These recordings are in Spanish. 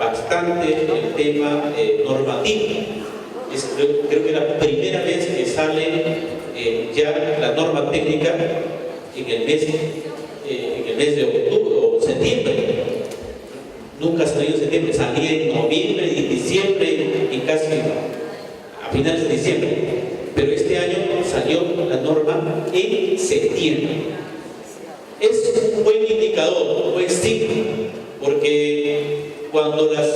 bastante el tema normativo. Creo que es la primera vez que sale ya la norma técnica en el mes de octubre o septiembre. Nunca salió en septiembre, salía en noviembre y diciembre y casi a finales de diciembre. Pero este año salió la norma en septiembre. Es un buen indicador, un buen signo, porque cuando las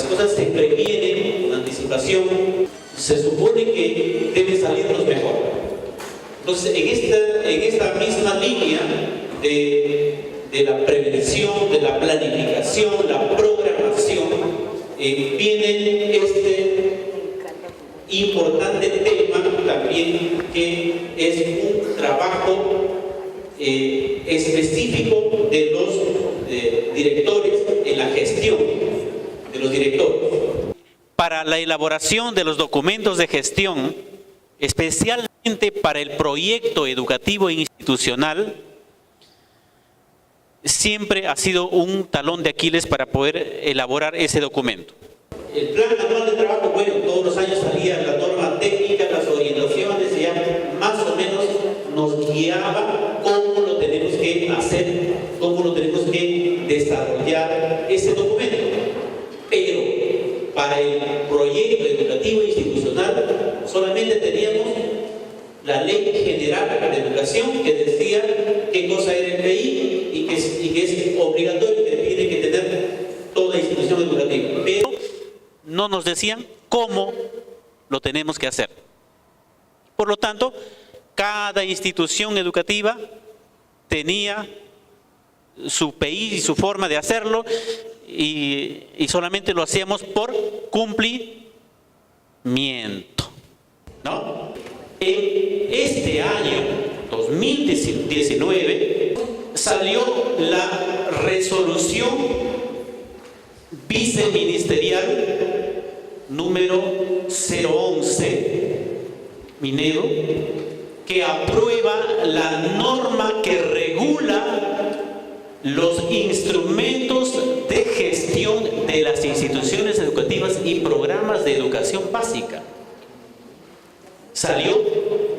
cosas se previenen con anticipación, se supone que deben salirnos mejor. Entonces, en esta misma línea de la prevención, de la planificación, la programación, viene este importante tema también, que es un trabajo específico de los directores en la gestión de los directores. Para la elaboración de los documentos de gestión, especialmente para el proyecto educativo institucional, siempre ha sido un talón de Aquiles para poder elaborar ese documento. El plan anual de trabajo, bueno, todos los años salía la norma técnica, las orientaciones, ya más o menos nos guiaba cómo lo tenemos que hacer, cómo lo tenemos que desarrollar ese documento. Pero para el proyecto educativo institucional solamente teníamos la Ley General de Educación, que decía qué cosa era el PI y que es obligatorio, que tiene que tener toda institución educativa. Pero no nos decían cómo lo tenemos que hacer. Por lo tanto, cada institución educativa tenía su PI y su forma de hacerlo, y solamente lo hacíamos por cumplimiento, ¿no? En este año 2019 salió la resolución viceministerial número 011 Minedo, que aprueba la norma que regula los instrumentos de gestión de las instituciones educativas y programas de educación básica. Salió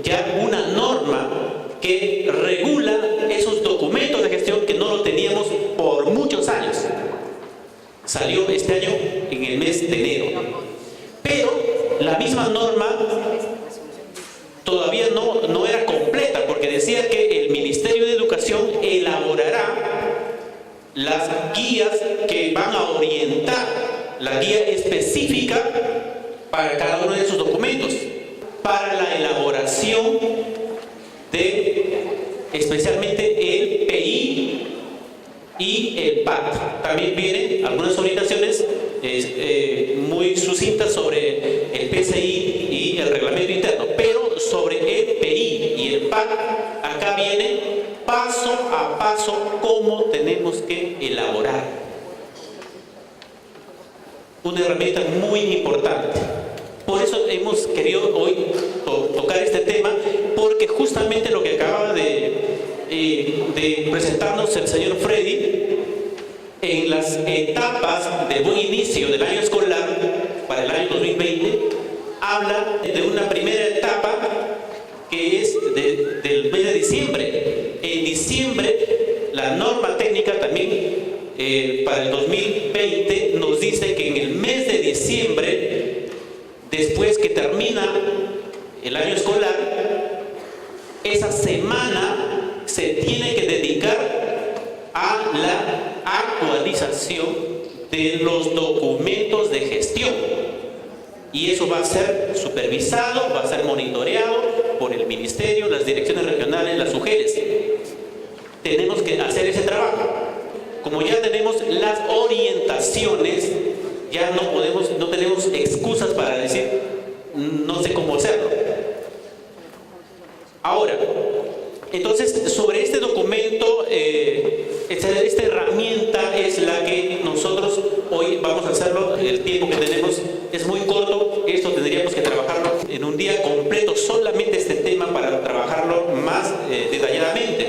ya una norma que regula esos documentos de gestión que no lo teníamos por muchos años. Salió este año en el mes de enero. Pero la misma norma todavía no era completa, porque decía que el Ministerio de Educación elaborará las guías que van a orientar, la guía específica para cada uno de esos documentos, para la elaboración de especialmente el PI y el PAT. También vienen algunas orientaciones muy sucintas sobre el PCI y el reglamento interno, pero sobre el PI y el PAT, acá viene paso a paso cómo tenemos que elaborar. Una herramienta muy importante. Por eso hemos querido hoy tocar este tema, porque justamente lo que acaba de presentarnos el señor Freddy, en las etapas de buen inicio del año escolar para el año 2020, habla de una primera etapa que es del mes de diciembre. En diciembre, la norma técnica también para el 2020 nos dice que en el mes de diciembre, después que termina el año escolar, esa semana se tiene que dedicar a la actualización de los documentos de gestión, y eso va a ser supervisado, va a ser monitoreado por el ministerio, las direcciones regionales, las UGELES. Tenemos que hacer ese trabajo. Como ya tenemos las orientaciones, ya no tenemos excusas para decir no sé cómo hacerlo. Ahora, entonces, sobre este documento, esta herramienta es la que nosotros hoy vamos a hacerlo. El tiempo que tenemos es muy corto. Esto tendríamos que trabajarlo en un día completo, solamente este tema, para trabajarlo más detalladamente,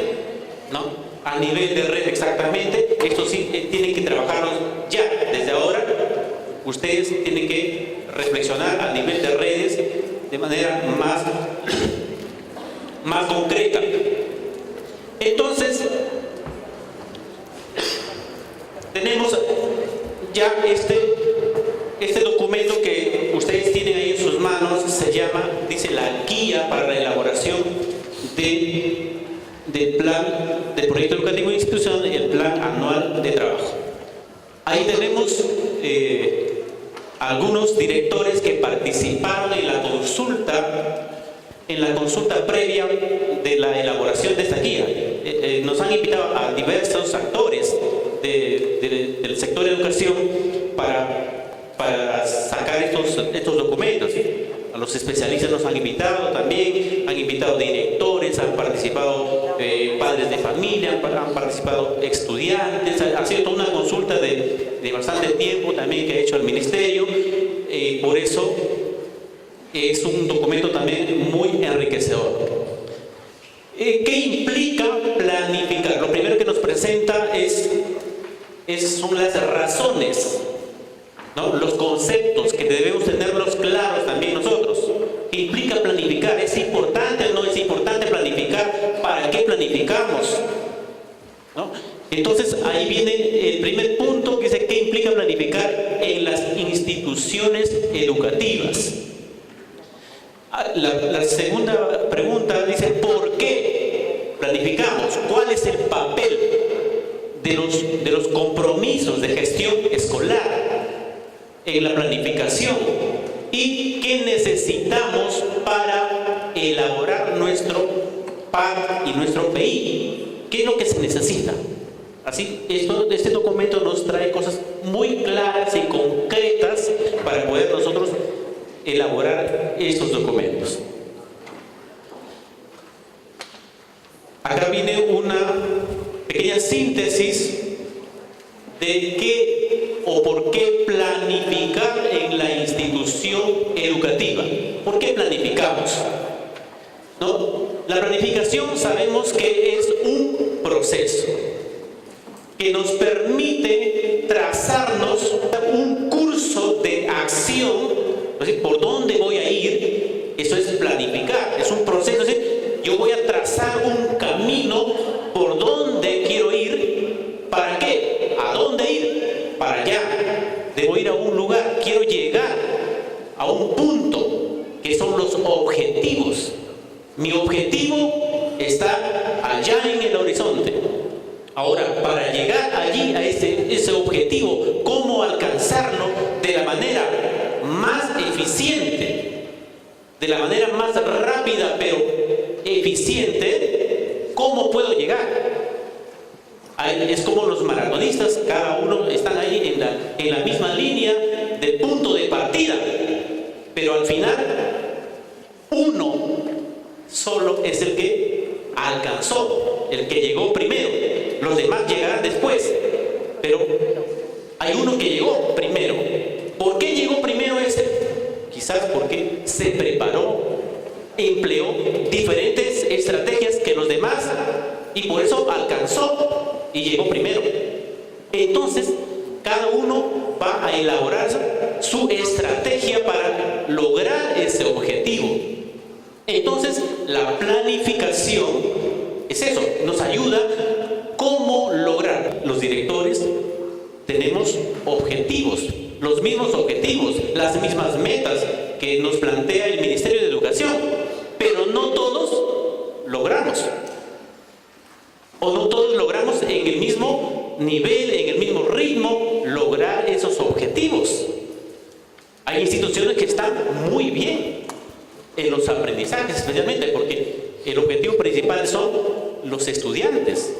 ¿no? A nivel de red exactamente. Esto sí tiene que trabajarlo ya. desde ahora, ustedes tienen que reflexionar a nivel de redes de manera más concreta. Entonces, tenemos ya este documento que ustedes tienen ahí en sus manos, se llama, dice, la guía para la elaboración del plan, del proyecto educativo institucional, el plan anual de trabajo. Ahí tenemos algunos directores que participaron en la consulta previa de la elaboración de esta guía. Nos han invitado a diversos actores del sector de educación para sacar estos documentos. A los especialistas nos han invitado también, han invitado directores, han participado padres de familia, han participado estudiantes, ha sido toda una consulta de bastante tiempo también que ha hecho el ministerio. Por eso es un documento también muy enriquecedor. ¿Qué implica planificar? Lo primero que nos presenta son las razones, ¿no? Los conceptos que debemos tenerlos claros también nosotros. ¿Qué implica planificar? ¿Es importante o no es importante planificar? ¿Para qué planificamos? ¿No? Entonces ahí viene el primer punto que dice ¿qué implica planificar en las instituciones educativas? La segunda pregunta dice ¿por qué planificamos? ¿Cuál es el papel de los compromisos de gestión escolar en la planificación? ¿Y qué necesitamos para elaborar nuestro PAD y nuestro PI? ¿Qué es lo que se necesita? Así, este documento nos trae cosas muy claras y concretas para poder nosotros elaborar estos documentos. Acá viene una pequeña síntesis de qué o por qué planificar en la institución educativa. ¿Por qué planificamos? ¿No? La planificación sabemos que es un proceso que nos permite trazarnos un curso de acción. ¿Por dónde voy a ir? Eso es planificar, es un proceso. Yo voy a trazar un camino por dónde quiero ir. ¿Para qué? ¿A dónde ir? Para allá. Debo ir a un lugar, quiero llegar a un punto, que son los objetivos. Mi objetivo está allá en el horizonte. Ahora, para llegar allí, a ese objetivo, ¿cómo alcanzarlo de la manera más eficiente, de la manera más rápida pero eficiente? ¿Cómo puedo llegar? Es como los maratonistas, cada uno están ahí en la misma línea del punto de partida, pero al final uno solo es el que alcanzó, el que llegó primero. Los demás llegarán después, pero hay uno que llegó primero. ¿Por qué llegó primero ese? Quizás porque se preparó, empleó diferentes estrategias que los demás y por eso alcanzó y llegó primero. Entonces, cada uno va a elaborar su estrategia para lograr ese objetivo. Entonces, la planificación es eso, nos ayuda cómo lograr. Los directores tenemos objetivos, los mismos objetivos, las mismas metas que nos plantea el Ministerio de Educación, pero no todos logramos. O no todos logramos en el mismo nivel, en el mismo ritmo, lograr esos objetivos. Hay instituciones que están muy bien en los aprendizajes, especialmente porque el objetivo principal son los estudiantes,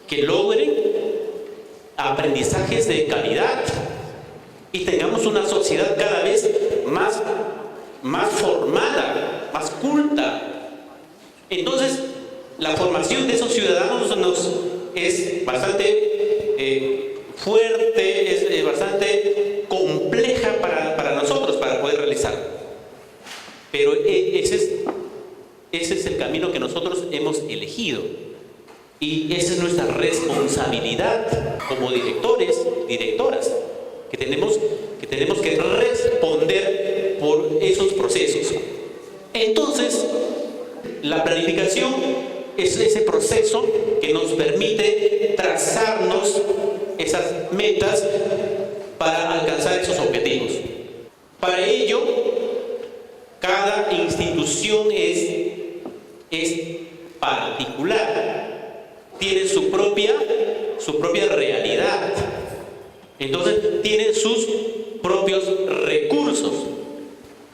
que logren aprendizajes de calidad y tengamos una sociedad cada vez más formada, más culta. Entonces, la formación de esos ciudadanos es bastante fuerte, es bastante compleja para nosotros para poder realizar. Pero ese es el camino que nosotros hemos elegido. Y esa es nuestra responsabilidad como directores, directoras, que tenemos que responder por esos procesos. Entonces, la planificación es ese proceso que nos permite trazarnos esas metas para alcanzar esos objetivos. Para ello, cada institución es particular, tiene su propia realidad, entonces tiene sus propios recursos.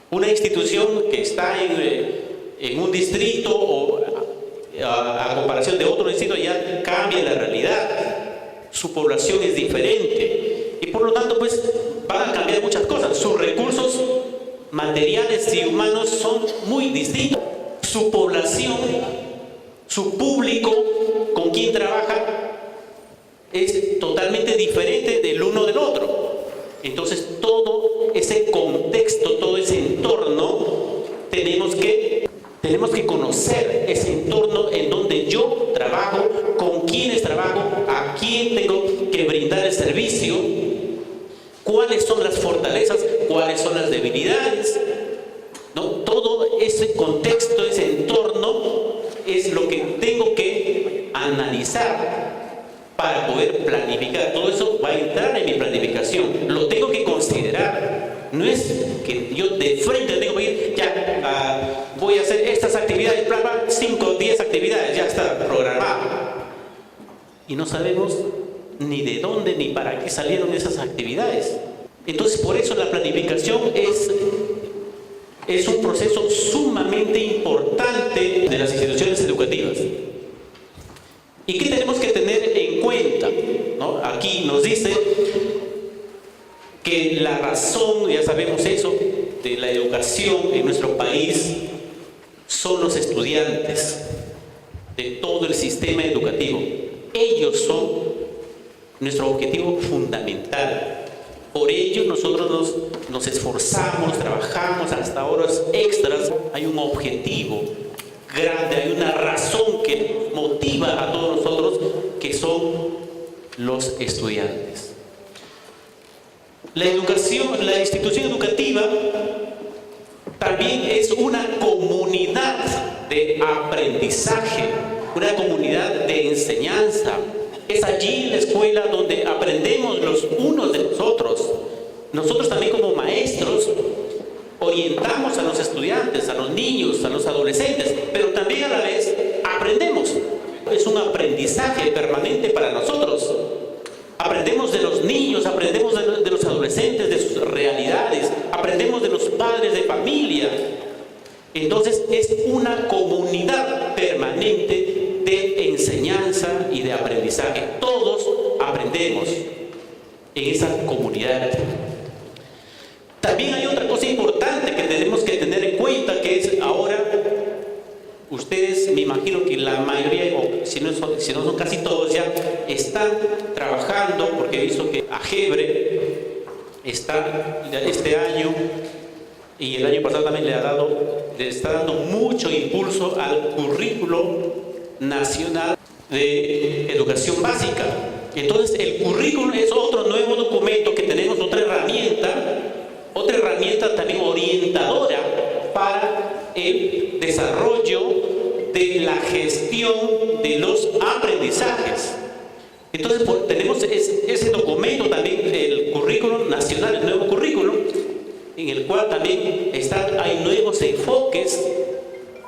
Una institución que está en un distrito o a comparación de otro distrito ya cambia la realidad, su población es diferente y por lo tanto pues van a cambiar muchas cosas, sus recursos materiales y humanos son muy distintos, su población, su público con quien trabaja es totalmente diferente del uno del otro. Entonces todo ese contexto, todo ese entorno, tenemos que conocer ese entorno en donde yo trabajo, con quiénes trabajo, a quién tengo que brindar el servicio, cuáles son las fortalezas, cuáles son las debilidades, ¿no? Todo ese contexto, ese entorno es lo que tengo que analizar para poder planificar. Todo eso va a entrar en mi planificación, lo tengo que considerar. No es que yo de frente tengo que ir, ya voy a hacer estas actividades, 5 o 10 actividades, ya está programado. Y no sabemos ni de dónde ni para qué salieron esas actividades. Entonces, por eso la planificación es un proceso sumamente importante de las instituciones educativas. ¿Y qué tenemos que tener en cuenta? ¿No? Aquí nos dice que la razón, ya sabemos eso, de la educación en nuestro país son los estudiantes de todo el sistema educativo. Ellos son nuestro objetivo fundamental. Por ello nosotros nos esforzamos, trabajamos hasta horas extras. Hay un objetivo grande, hay una razón que motiva a todos nosotros, que son los estudiantes. La educación, la institución educativa también es una comunidad de aprendizaje, una comunidad de enseñanza. Es allí en la escuela donde aprendemos los unos de los otros. Nosotros también como maestros orientamos a los estudiantes, a los niños, a los adolescentes, pero también a la vez aprendemos. Es un aprendizaje permanente para nosotros. Aprendemos de los niños, aprendemos de los adolescentes, de sus realidades, aprendemos de los padres de familia. Entonces es una comunidad permanente de enseñanza y de aprendizaje. Todos aprendemos en esa comunidad. También hay otra cosa importante que tenemos que tener en cuenta, que es ahora, ustedes, me imagino que la mayoría, o si no son casi todos ya, están trabajando, porque he visto que AGEBRE está este año y el año pasado también le está dando mucho impulso al currículo nacional de educación básica. Entonces el currículo es otro nuevo documento que tenemos, otra herramienta también orientadora para el desarrollo de la gestión de los aprendizajes. Entonces tenemos ese documento también, el currículo nacional, el nuevo currículo, en el cual también hay nuevos enfoques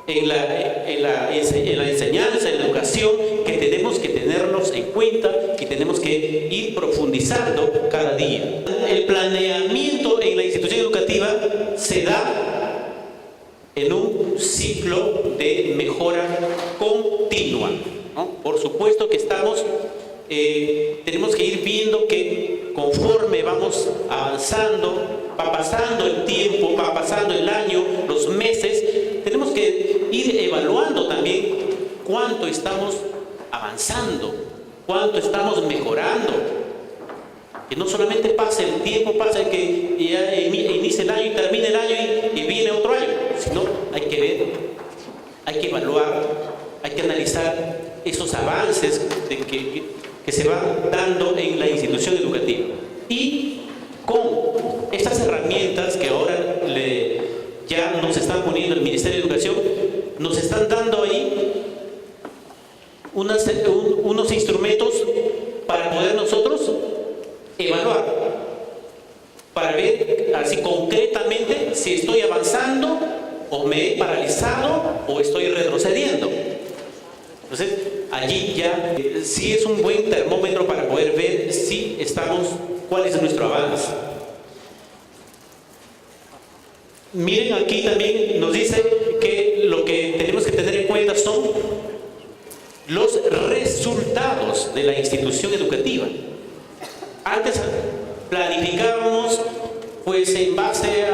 en la enseñanza, en la educación, que tenemos que tenerlos en cuenta y tenemos que ir profundizando cada día. El planeamiento en la institución educativa se da en un ciclo de mejora continua, ¿no? Por supuesto que tenemos que ir viendo que conforme vamos avanzando, va pasando el tiempo, va pasando el año, los meses, tenemos que ir evaluando también cuánto estamos avanzando, cuánto estamos mejorando. Que no solamente pase el tiempo, pase que ya inicie el año y termine el año y viene otro año, sino hay que ver, hay que evaluar, hay que analizar esos avances que se van dando en la institución educativa. Y con estas herramientas que ahora ya nos están poniendo el Ministerio de Educación, nos están dando ahí unos instrumentos para poder nosotros evaluar, para ver así concretamente si estoy avanzando o me he paralizado o estoy retrocediendo. Entonces, allí ya sí es un buen termómetro para poder ver si estamos, cuál es nuestro avance. Miren, aquí también nos dice que lo que tenemos que tener en cuenta son los resultados de la institución educativa. Antes planificábamos pues en base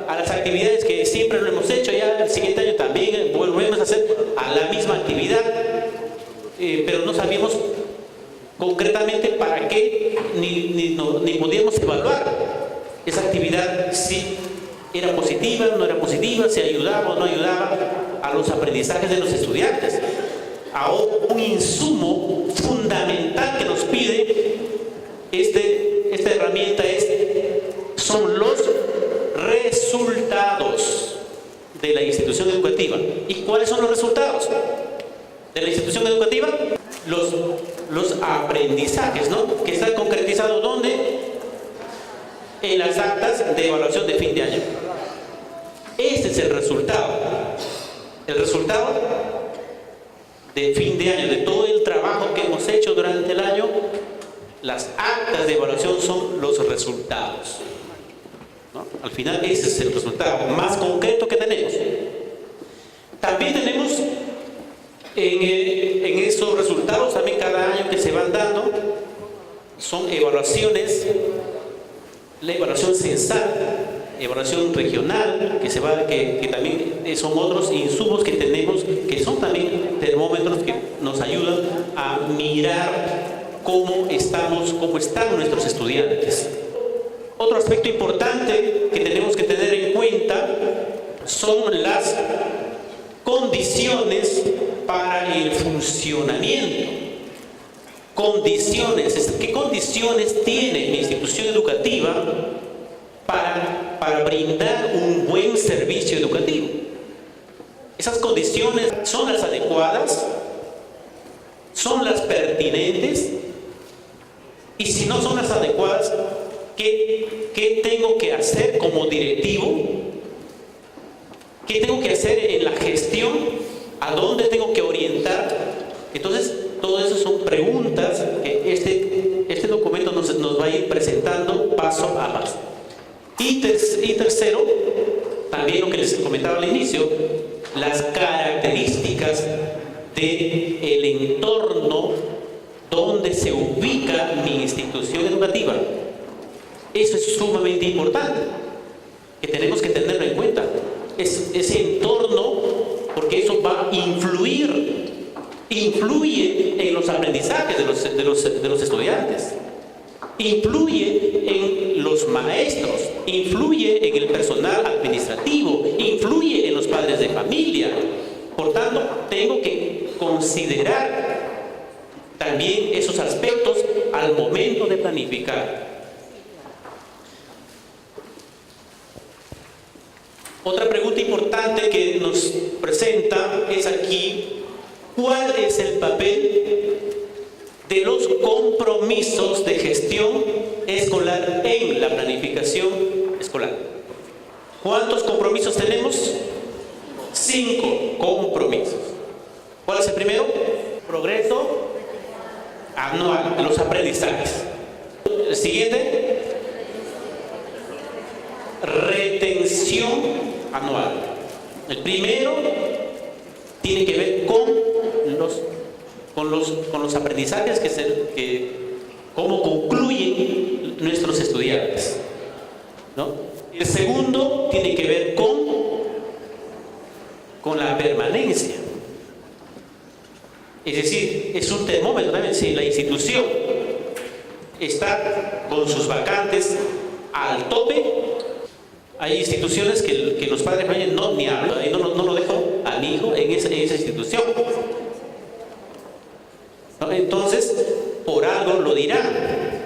a las actividades que siempre lo hemos hecho, ya el siguiente año también volvemos a hacer a la misma actividad, pero no sabíamos concretamente para qué, ni podíamos evaluar esa actividad, si era positiva, no era positiva, si ayudaba o no ayudaba a los aprendizajes de los estudiantes. Ahora, un insumo fundamental que nos pide esta herramienta son los resultados de la institución educativa. ¿Y cuáles son los resultados de la institución educativa? Los aprendizajes, ¿no? Que están concretizados ¿dónde? En las actas de evaluación de fin de año. Este es el resultado. El resultado de fin de año, de todo el trabajo que hemos hecho durante el año. Las actas de evaluación son los resultados, ¿no? Al final ese es el resultado más concreto que tenemos. También tenemos en esos resultados, también cada año que se van dando, son evaluaciones, la evaluación censal, evaluación regional, que también son otros insumos que tenemos, que son también termómetros que nos ayudan a mirar cómo están nuestros estudiantes. Otro aspecto importante que tenemos que tener en cuenta son las condiciones para el funcionamiento. ¿Qué condiciones tiene mi institución educativa para brindar un buen servicio educativo? ¿Esas condiciones son las adecuadas? ¿Son las pertinentes? Y si no son las adecuadas, ¿qué tengo que hacer como directivo? ¿Qué tengo que hacer en la gestión? ¿A dónde tengo que orientar? Entonces, todo eso son preguntas que este documento nos va a ir presentando paso a paso. Y tercero, también lo que les comentaba al inicio, las características del entorno donde se ubica mi institución educativa. Eso es sumamente importante, que tenemos que tenerlo en cuenta. Ese entorno, porque eso va a influye en los aprendizajes de los estudiantes, influye en los maestros, influye en el personal administrativo, influye en los padres de familia. Por tanto, tengo que considerar también esos aspectos al momento de planificar. Otra pregunta importante que nos presenta es aquí: ¿cuál es el papel de los compromisos de gestión escolar en la planificación escolar? ¿Cuántos compromisos tenemos? 5 compromisos. ¿Cuál es el primero? Progreso anual de los aprendizajes. El siguiente, retención anual. El primero tiene que ver con los aprendizajes cómo concluyen nuestros estudiantes, ¿no? El segundo tiene que ver con la permanencia. Es decir, es un termómetro también. Si la institución está con sus vacantes al tope, hay instituciones que los padres de familia ni hablan, ahí no lo dejo al hijo en esa institución, ¿no? Entonces, por algo lo dirán.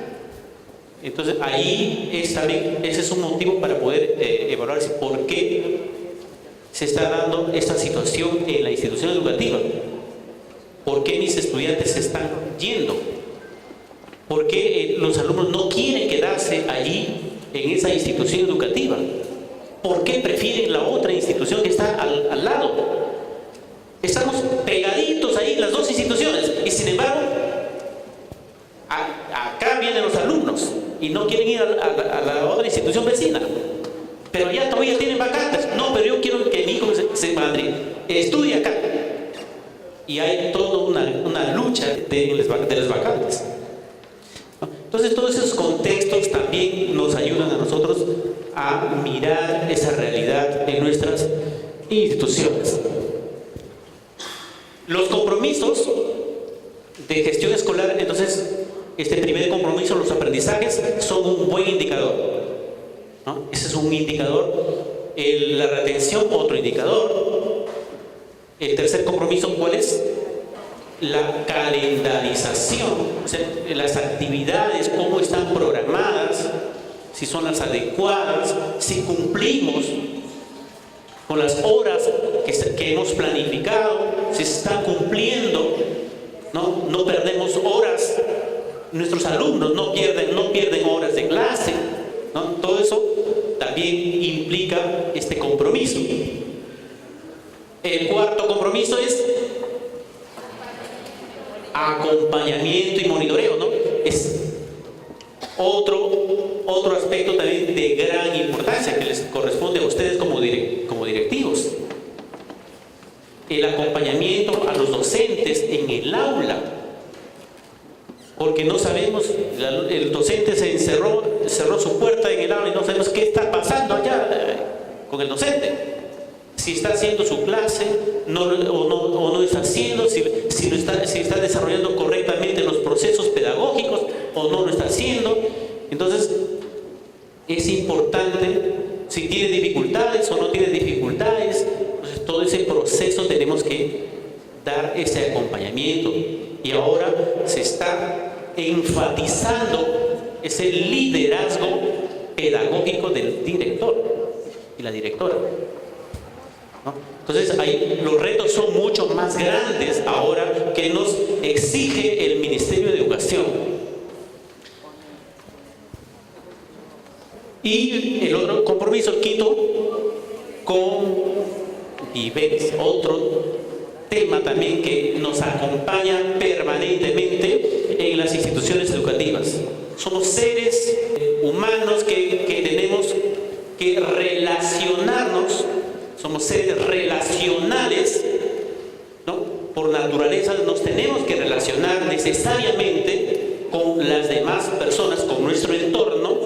Entonces ahí ese es un motivo para poder evaluar por qué se está dando esta situación en la institución educativa. ¿Por qué mis estudiantes se están yendo? ¿Por qué los alumnos no quieren quedarse allí en esa institución educativa? ¿Por qué prefieren la otra institución que está al lado? Estamos pegaditos ahí las dos instituciones y sin embargo acá vienen los alumnos y no quieren ir a la otra institución vecina, pero ya todavía tienen vacantes. No, pero yo quiero que mi hijo estudie acá. Y hay toda una lucha de las vacantes. Entonces todos esos contextos también nos ayudan a nosotros a mirar esa realidad en nuestras instituciones. Los compromisos de gestión escolar, entonces, este primer compromiso, los aprendizajes, son un buen indicador, ¿no? Ese es un indicador. La retención, otro indicador. El tercer compromiso, ¿cuál es? La calendarización, o sea, las actividades, cómo están programadas, si son las adecuadas, si cumplimos con las horas que hemos planificado, si se están cumpliendo, no perdemos horas, nuestros alumnos no pierden horas de clase, ¿no? Todo eso también implica este compromiso. El cuarto compromiso es acompañamiento y monitoreo, ¿no? Es otro aspecto también de gran importancia que les corresponde a ustedes como directivos. El acompañamiento a los docentes en el aula, porque no sabemos, el docente cerró su puerta en el aula y no sabemos qué está pasando allá con el docente. Si está haciendo su clase o no está haciendo, si está desarrollando correctamente los procesos pedagógicos o no lo está haciendo. Entonces es importante, si tiene dificultades o no tiene dificultades, entonces todo ese proceso tenemos que dar ese acompañamiento. Y ahora se está enfatizando ese liderazgo pedagógico del director y la directora, ¿no? Entonces ahí los retos son mucho más grandes ahora que nos exige el Ministerio de Educación. Y el otro compromiso, el quinto, convivencia, otro tema también que nos acompaña permanentemente en las instituciones educativas. Somos seres humanos que tenemos que relacionarnos, somos seres relacionales, ¿no? Por naturaleza nos tenemos que relacionar necesariamente con las demás personas, con nuestro entorno,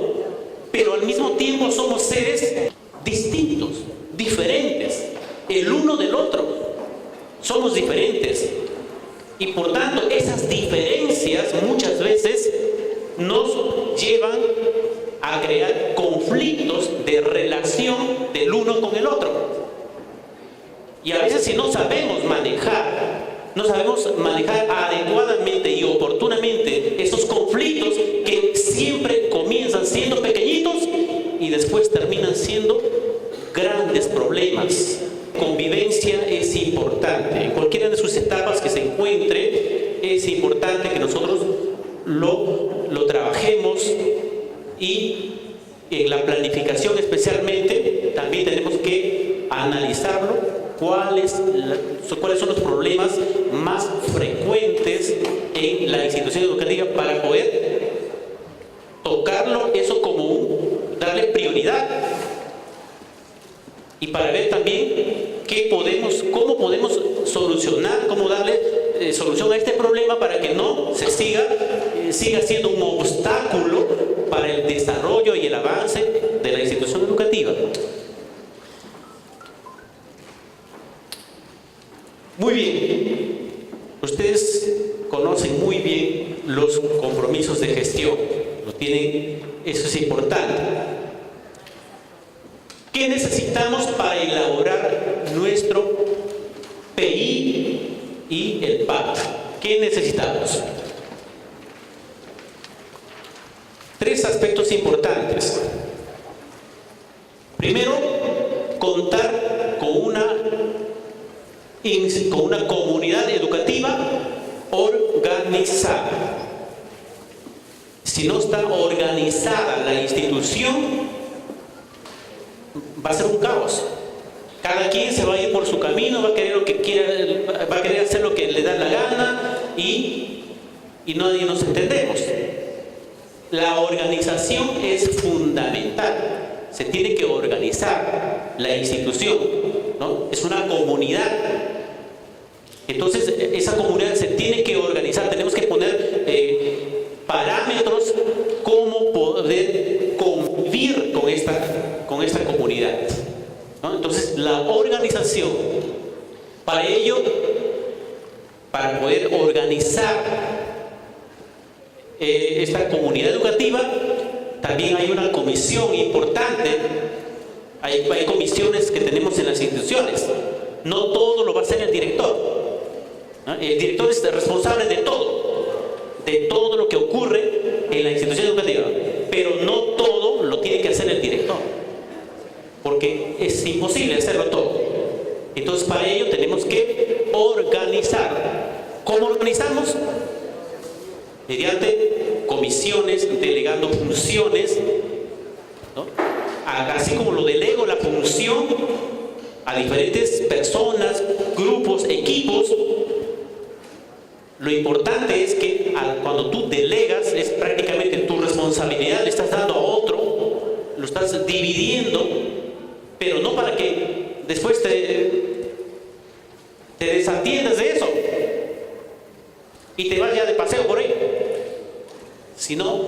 pero al mismo tiempo somos seres distintos, diferentes, el uno del otro. Somos diferentes y por tanto esas diferencias muchas veces nos llevan a crear conflictos de relación del uno con el otro. Y a veces si no sabemos manejar adecuadamente y oportunamente esos conflictos que siempre comienzan siendo pequeñitos y después terminan siendo grandes problemas. Convivencia es importante. En cualquiera de sus etapas que se encuentre, es importante que nosotros lo trabajemos, y en la planificación especialmente también tenemos que analizarlo, cuáles son los problemas más frecuentes en la institución educativa para poder tocarlo eso darle prioridad, y para ver también cómo podemos solucionar, cómo darle solución a este problema para que no se siga siendo un obstáculo para el desarrollo y el avance de la institución educativa. Muy bien, ustedes conocen muy bien los compromisos de gestión, eso es importante. ¿Qué necesitamos para elaborar nuestro PI y el PAT? ¿Qué necesitamos? Tres aspectos elementos importantes. Primero, contar con una comunidad educativa organizada. Si no está organizada la institución, va a ser un caos. Cada quien se va a ir por su camino, va a querer lo que quiera, va a querer hacer lo que le da la gana y nadie nos entendemos. La organización es fundamental. Se tiene que organizar la institución, ¿no? Es una comunidad. Entonces, esa comunidad se tiene que organizar. Tenemos que poner parámetros cómo poder convivir con esta comunidad, ¿no? Entonces, la organización, para ello, para poder organizar esta comunidad educativa, también hay una comisión importante. Hay comisiones que tenemos en las instituciones. No todo lo va a hacer el director, ¿no? El director es responsable de todo lo que ocurre en la institución educativa, pero no todo lo tiene que hacer el director, porque es imposible hacerlo todo. Entonces, para ello tenemos que organizar. ¿Cómo organizamos? Mediante comisiones, delegando funciones, ¿no? Así como lo delego la función a diferentes personas, grupos, equipos, lo importante es que cuando tú delegas, es prácticamente tu responsabilidad, le estás dando a otro, lo estás dividiendo, pero no para que después te desatiendas de eso y te vayas de paseo por ahí, sino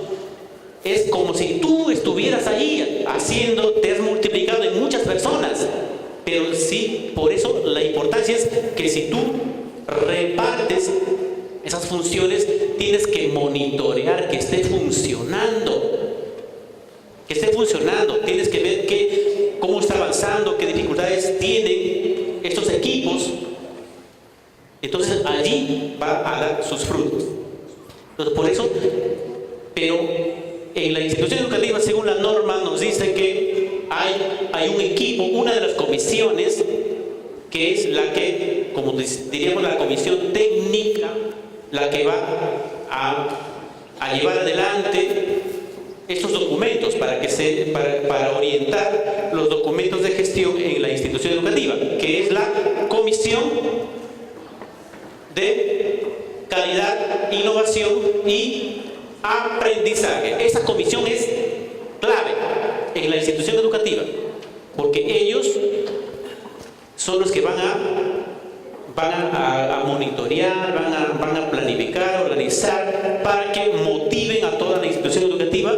es como si tú estuvieras allí haciendo, te has multiplicado en muchas personas. Pero sí, por eso la importancia es que si tú repartes esas funciones, tienes que monitorear que esté funcionando. Que esté funcionando. Tienes que ver cómo está avanzando, qué dificultades tienen estos equipos. Entonces allí va a dar sus frutos. Entonces, por eso, pero en la institución educativa, según la norma, nos dice que hay un equipo, una de las comisiones, que es la que, como diríamos, la comisión técnica, la que va a llevar adelante estos documentos para orientar los documentos de gestión en la institución educativa, que es la comisión de calidad, innovación y aprendizaje. Esa comisión es clave en la institución educativa, porque ellos son los que van a monitorear, van a planificar, organizar, para que motiven a toda la institución educativa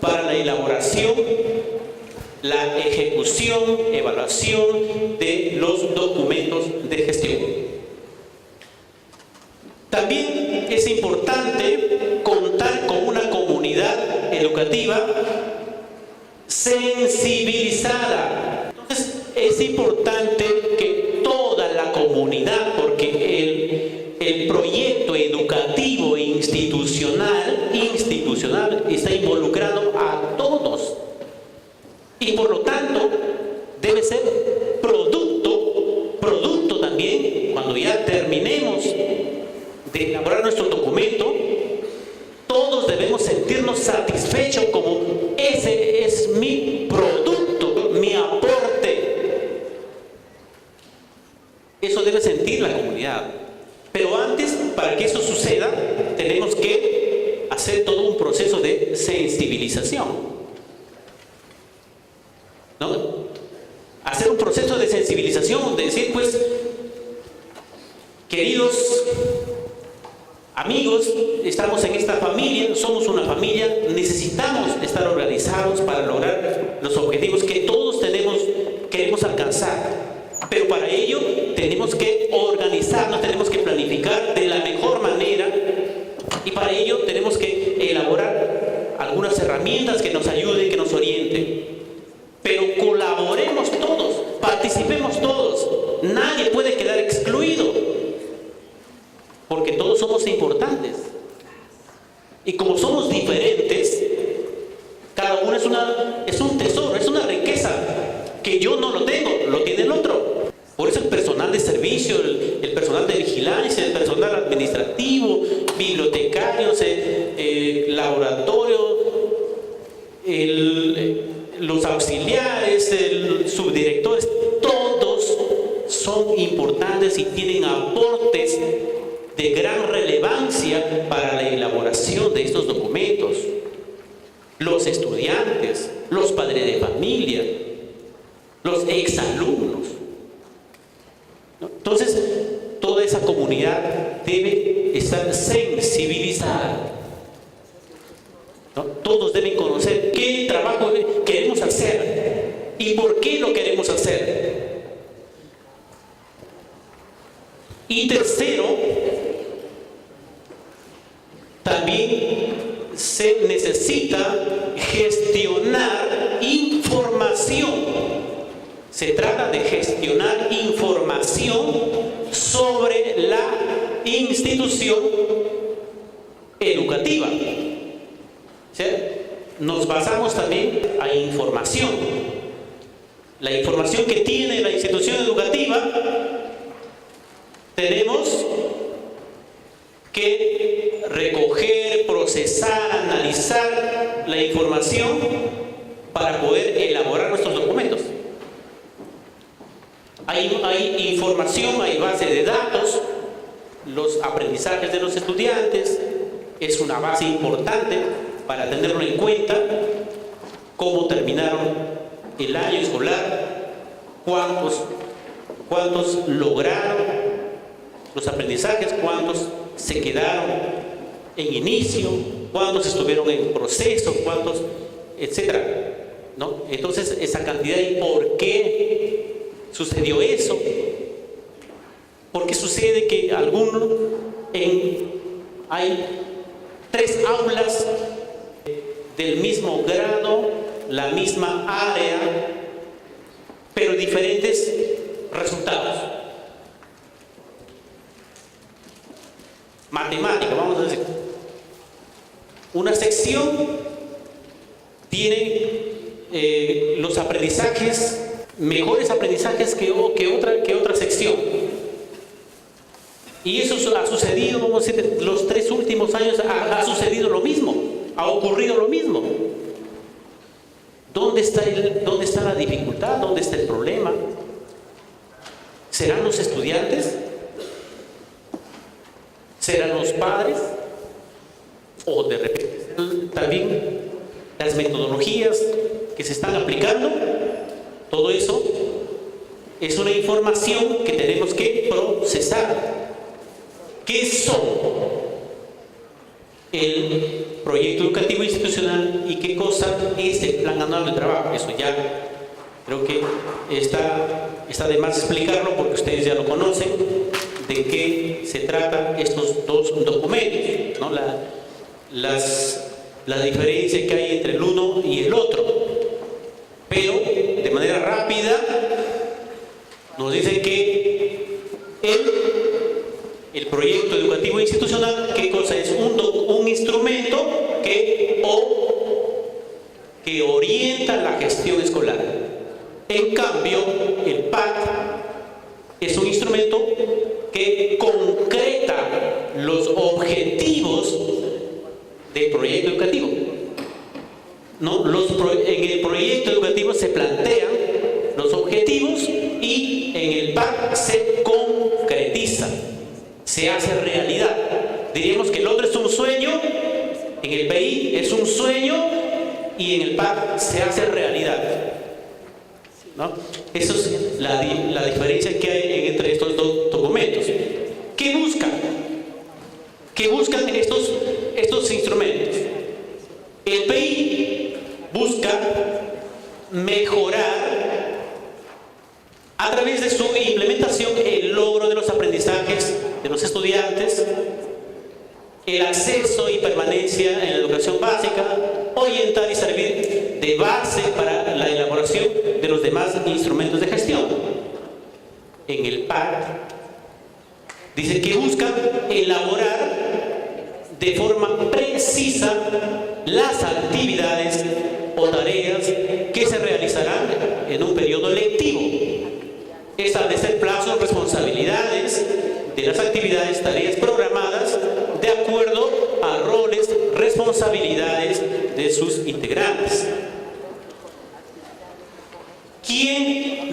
para la elaboración, la ejecución, evaluación de los documentos de gestión. También es importante contar con una comunidad educativa sensibilizada. Entonces, es importante que toda la comunidad, porque el proyecto educativo institucional está involucrando a todos. Y por lo tanto, debe ser producto también, cuando ya terminemos de elaborar nuestro documento, todos debemos sentirnos satisfechos como ese es mi producto, mi aporte. Eso debe sentir la comunidad. Pero antes, para que eso suceda, tenemos que hacer todo un proceso de sensibilización, ¿no? Hacer un proceso de sensibilización, de decir, pues, queridos amigos, estamos en esta familia, somos una familia, necesitamos estar organizados para lograr los objetivos que todos queremos alcanzar. Pero para ello tenemos que organizarnos, tenemos que planificar de la mejor manera, y para ello tenemos que elaborar algunas herramientas que nos ayuden, que nos orienten. Pero colaboremos todos, participemos todos, nadie puede quedar excluido, porque todos somos importantes. Y como somos diferentes, los auxiliares, subdirectores, todos son importantes y tienen aportes de gran relevancia para la elaboración de estos documentos. Los estudiantes, los padres de familia, los exalumnos, ¿no? Entonces, toda esa comunidad debe estar sensibilizada, ¿no? Todos deben conocer qué trabajo queremos hacer y por qué lo queremos hacer. Y tercero, también se necesita gestionar información. Se trata de gestionar información sobre la institución educativa. ¿Sí? Nos basamos también a información. La información que tiene la institución educativa, tenemos que recoger, procesar, analizar la información para poder elaborar nuestros documentos. Hay información, hay base de datos, los aprendizajes de los estudiantes es una base importante para tenerlo en cuenta, cómo terminaron el año escolar, cuántos lograron los aprendizajes, cuántos se quedaron en inicio, cuántos estuvieron en proceso, cuántos, etcétera, ¿no? Entonces, esa cantidad y por qué sucedió eso, por qué sucede que hay 3 aulas del mismo grado, la misma área, pero diferentes resultados. Matemática, vamos a decir. Una sección tiene los aprendizajes, mejores aprendizajes que otra sección. Y eso ha sucedido, vamos a decir, los 3 últimos años ha sucedido lo mismo, ha ocurrido lo mismo. ¿Dónde está la dificultad? ¿Dónde está el problema? ¿Serán los estudiantes? ¿Serán los padres? ¿O de repente también las metodologías que se están aplicando? Todo eso es una información que tenemos que procesar. ¿Qué son el proyecto educativo institucional y qué cosa es el plan anual de trabajo? Eso ya creo que está de más explicarlo porque ustedes ya lo conocen, de qué se tratan estos 2 documentos, ¿no? La diferencia que hay entre el uno y el otro. Pero de manera rápida nos dicen que el proyecto educativo institucional, ¿qué cosa es? Un instrumento que orienta la gestión escolar. En cambio, el PAC es un instrumento que concreta los objetivos del proyecto educativo, ¿no? En el proyecto educativo se plantean los objetivos y en el PAC se concretiza, se hace realidad. Diríamos que el otro es un sueño, en el PI es un sueño y en el PAC se hace realidad, ¿no? Eso es la diferencia que hay entre estos 2 documentos. ¿Qué buscan? ¿Qué buscan estos instrumentos? El PI busca mejorar a través de su implementación el logro de los aprendizajes de los estudiantes, el acceso y permanencia en la educación básica, orientar y servir de base para la elaboración de los demás instrumentos de gestión. En el PAC dice que busca elaborar de forma precisa las actividades o tareas que se realizarán en un periodo lectivo, establecer plazos, responsabilidades de las actividades, tareas programadas de acuerdo a roles, responsabilidades de sus integrantes.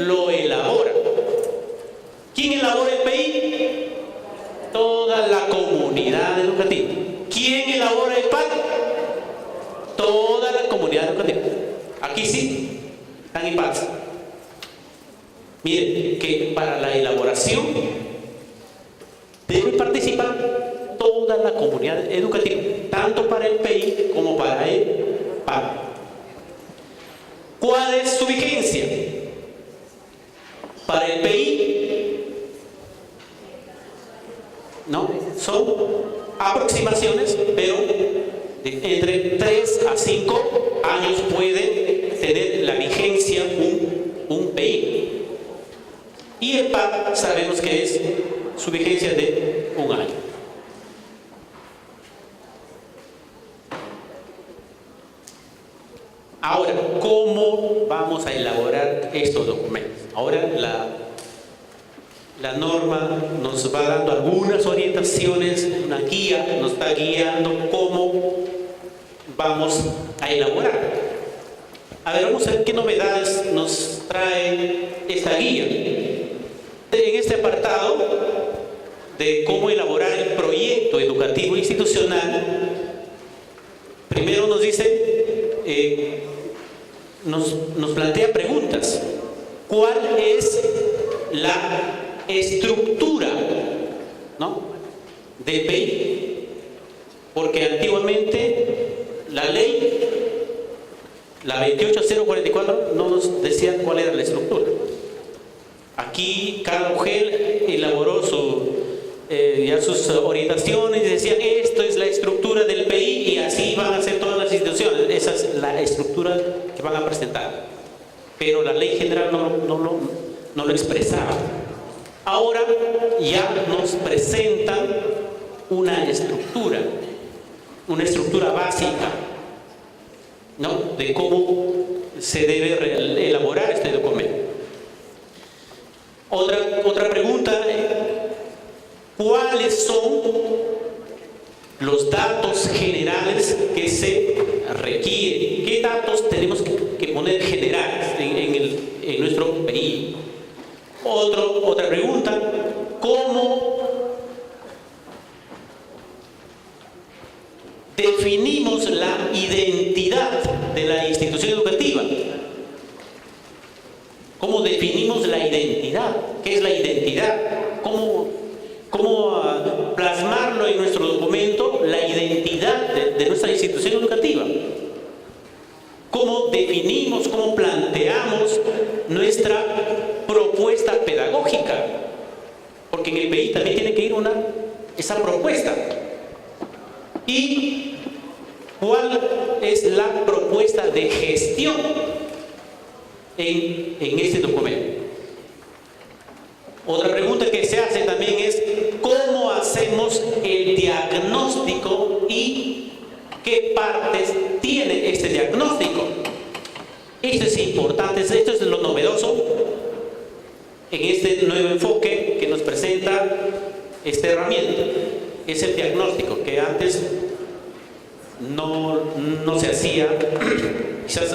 lo elabora? ¿Quién elabora el PI? Toda la comunidad educativa. ¿Quién elabora el PAC? Toda la comunidad educativa. Aquí sí, están en paz. Miren, que para la elaboración debe participar toda la comunidad educativa, tanto para el PI como para el PAC. ¿Cuál es su vigencia? Para el PI, no, son aproximaciones, pero entre 3 a 5 años puede tener la vigencia un PI. Y el PAC sabemos que es su vigencia de 1 año. Ahora, ¿cómo vamos a elaborar estos documentos? Ahora la norma nos va dando algunas orientaciones, una guía, nos está guiando cómo vamos a elaborar. A ver, vamos a ver qué novedades nos trae esta guía. En este apartado de cómo elaborar el proyecto educativo institucional, primero nos dice, nos plantea preguntas. ¿Cuál es la estructura, ¿no?, del PI? Porque antiguamente la ley, la 28044, no nos decía cuál era la estructura. Aquí cada UGEL elaboró ya sus orientaciones y decían, esto es la estructura del PI y así van a ser todas las instituciones. Esa es la estructura que van a presentar. Pero la ley general no lo expresaba. Ahora ya nos presentan una estructura básica, ¿no?, de cómo se debe elaborar este documento. Otra pregunta, ¿cuáles son los datos generales que se requieren? ¿Qué datos tenemos que poner generales en nuestro PI? Otra pregunta, ¿cómo definimos la identidad de la institución educativa? ¿Cómo definimos la identidad? ¿Qué es la identidad? ¿Cómo plasmarlo en nuestro documento, la identidad de nuestra institución educativa? ¿Cómo definimos, cómo planteamos nuestra propuesta pedagógica? Porque en el PI también tiene que ir esa propuesta. ¿Y cuál es la propuesta de gestión en este documento? Otra pregunta que se hace también es ¿cómo hacemos el diagnóstico y qué partes tiene este diagnóstico? Esto es importante, esto es lo novedoso en este nuevo enfoque que nos presenta esta herramienta. Es el diagnóstico que antes no se hacía quizás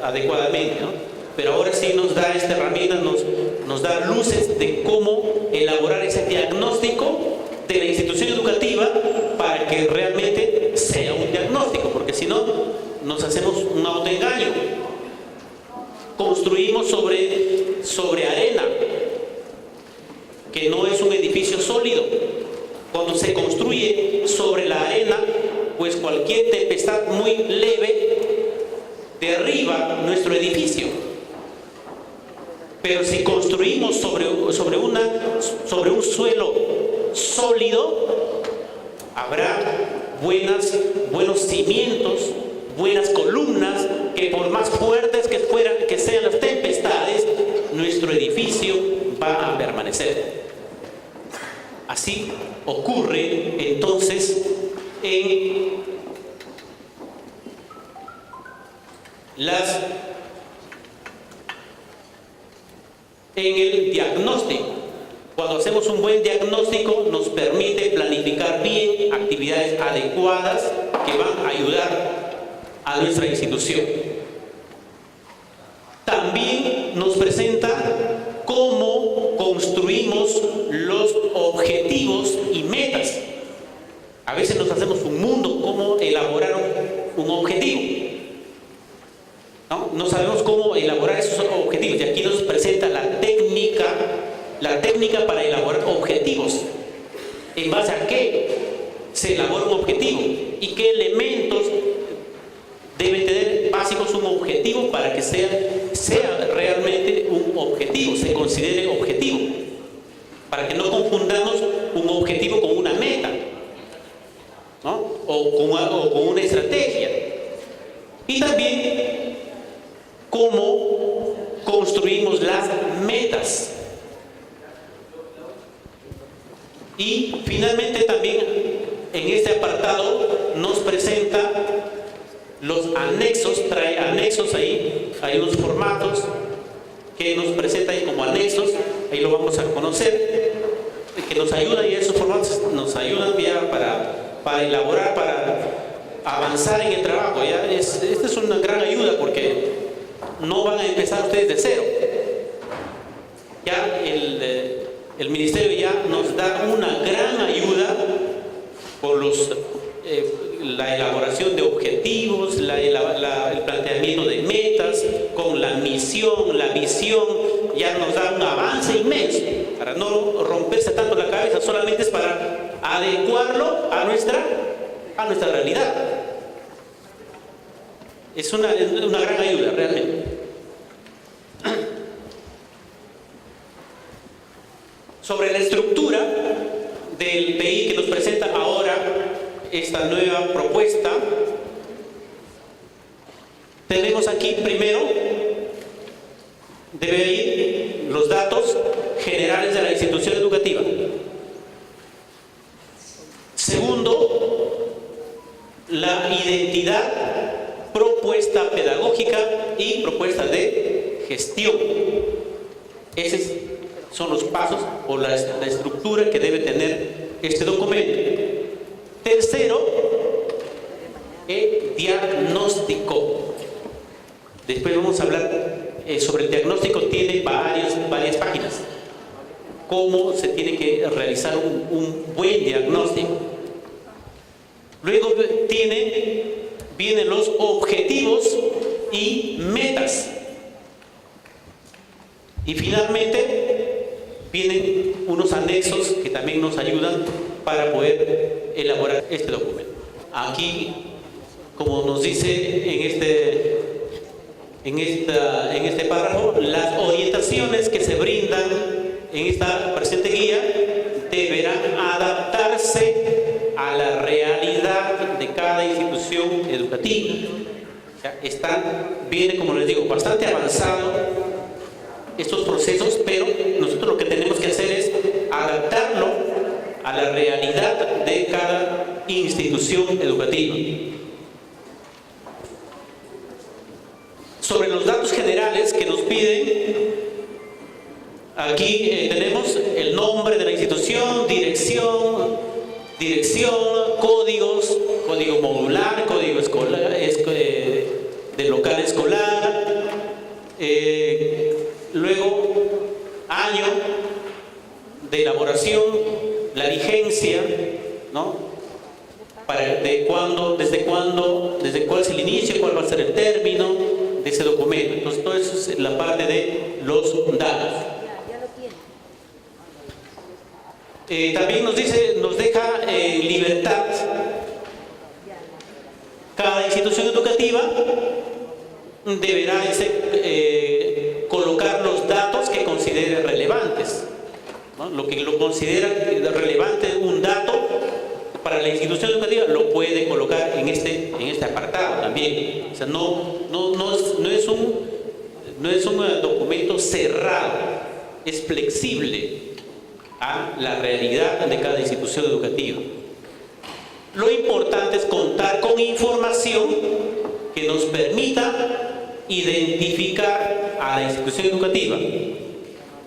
adecuadamente, ¿no? Pero ahora sí nos da esta herramienta, nos da luces de cómo elaborar ese diagnóstico de la institución educativa para que realmente sea un diagnóstico, porque si no, nos hacemos un autoengaño. Construimos sobre arena, que no es un edificio sólido. Cuando se construye sobre la arena, pues cualquier tempestad muy leve derriba nuestro edificio. Pero si construimos sobre un suelo sólido, habrá buenos cimientos, buenas columnas, que por más fuertes que sean las tempestades, nuestro edificio va a permanecer. Así ocurre entonces en el diagnóstico. Cuando hacemos un buen diagnóstico nos permite planificar bien actividades adecuadas que van a ayudar a nuestra institución. También nos presenta cómo construimos los objetivos y metas. A veces nos hacemos un mundo, cómo elaborar un objetivo. No sabemos cómo elaborar esos objetivos. Y aquí nos presenta la técnica para elaborar objetivos. ¿En base a qué se elabora un objetivo? ¿Y qué elementos deben tener básicos un objetivo para que sea realmente un objetivo, se considere objetivo? Para que no confundamos un objetivo con una meta, ¿no? o con una estrategia. Y también cómo construimos las metas. Y finalmente también en este apartado nos presenta los anexos, trae anexos ahí, hay unos formatos que nos presenta ahí como anexos, ahí lo vamos a conocer, que nos ayudan, y esos formatos nos ayudan ya para elaborar, para avanzar en el trabajo. Esta es una gran ayuda porque no van a empezar ustedes de cero. Ya el ministerio ya nos da una gran ayuda por la elaboración de objetivos, el planteamiento de metas, con la misión, la visión, ya nos da un avance inmenso, para no romperse tanto la cabeza, solamente es para adecuarlo a nuestra realidad. Es una gran ayuda, realmente. Sobre la estructura del PI que nos presenta ahora esta nueva propuesta, tenemos aquí primero, debe ir los datos generales de la institución educativa. Segundo, la identidad, propuesta pedagógica y propuesta de gestión. Esos son los pasos o la estructura que debe tener este documento. Tercero, el diagnóstico. Después vamos a hablar sobre el diagnóstico. Tiene varias páginas. Cómo se tiene que realizar un buen diagnóstico. Luego vienen los objetivos y metas. Y finalmente vienen unos anexos que también nos ayudan para poder elaborar este documento. Aquí, como nos dice en este párrafo, las orientaciones que se brindan en esta presente guía deberán adaptarse a la realidad de cada institución educativa. O sea, viene, como les digo, bastante avanzado estos procesos, pero nosotros lo que tenemos que hacer es adaptarlo a la realidad de cada institución educativa. Sobre los datos generales que nos piden, aquí tenemos el nombre de la institución, dirección, códigos, código modular, código escolar, del local escolar, luego año de elaboración, la vigencia, ¿no? Desde cuál es el inicio, cuál va a ser el término de ese documento. Entonces, todo eso es la parte de los datos. También nos deja libertad. Cada institución educativa deberá colocar los datos que considere relevantes, ¿no? Lo que lo considera relevante un dato para la institución educativa lo puede colocar en este apartado también. O sea, no es un documento cerrado, es flexible a la realidad de cada institución educativa. Lo importante es contar con información que nos permita identificar a la institución educativa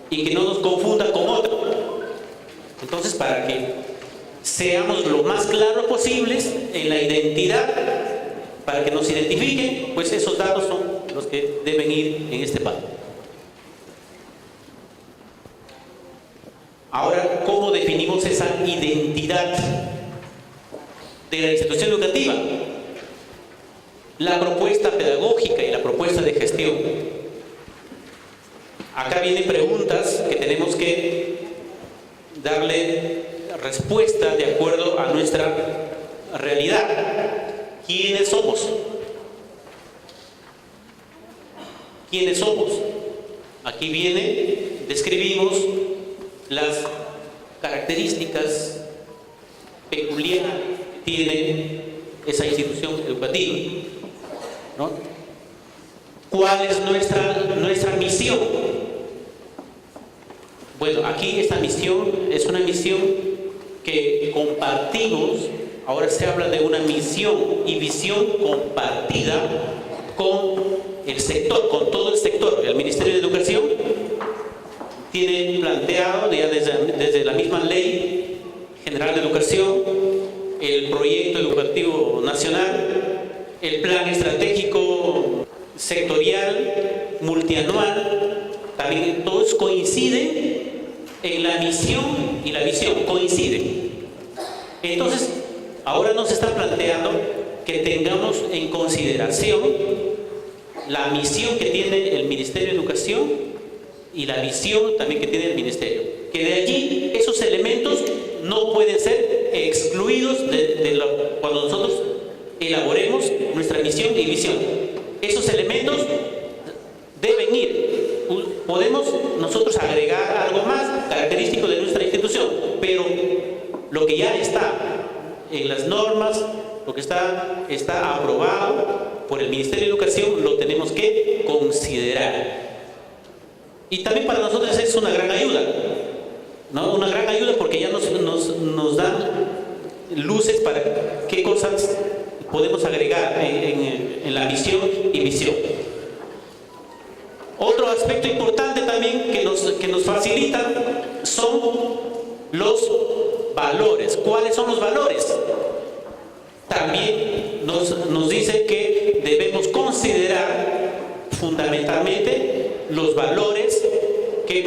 y que no nos confunda con otra. Entonces, para que seamos lo más claros posibles en la identidad, para que nos identifiquen, pues esos datos son los que deben ir en este párrafo. Ahora, ¿cómo definimos esa identidad de la institución educativa? La propuesta pedagógica y la propuesta de gestión. Acá vienen preguntas que tenemos que darle respuesta de acuerdo a nuestra realidad. ¿Quiénes somos? ¿Quiénes somos? Aquí viene, describimos las características peculiares que tiene esa institución educativa, ¿no? ¿Cuál es nuestra misión? Bueno, aquí esta misión es una misión que compartimos. Ahora se habla de una misión y visión compartida con el sector, con todo el sector. El Ministerio de Educación tiene planteado ya desde la misma Ley General de Educación, el Proyecto Educativo Nacional, el Plan Estratégico Sectorial, multianual, también todos coinciden en la misión y la visión, coinciden. Entonces, ahora nos está planteando que tengamos en consideración la misión que tiene el Ministerio de Educación y la visión también que tiene el Ministerio. Que de allí esos elementos no pueden ser excluidos cuando nosotros elaboremos nuestra misión y visión. Esos elementos deben ir. Podemos nosotros agregar algo más característico de nuestra institución, pero lo que ya está en las normas, lo que está aprobado por el Ministerio de Educación, lo tenemos que considerar. Y también para nosotros es una gran ayuda, ¿no? Una gran ayuda porque ya nos dan luces para qué cosas podemos agregar en la misión y visión. Otro aspecto importante también que nos facilitan son los valores. ¿Cuáles son los valores? También nos dice que debemos considerar fundamentalmente los valores que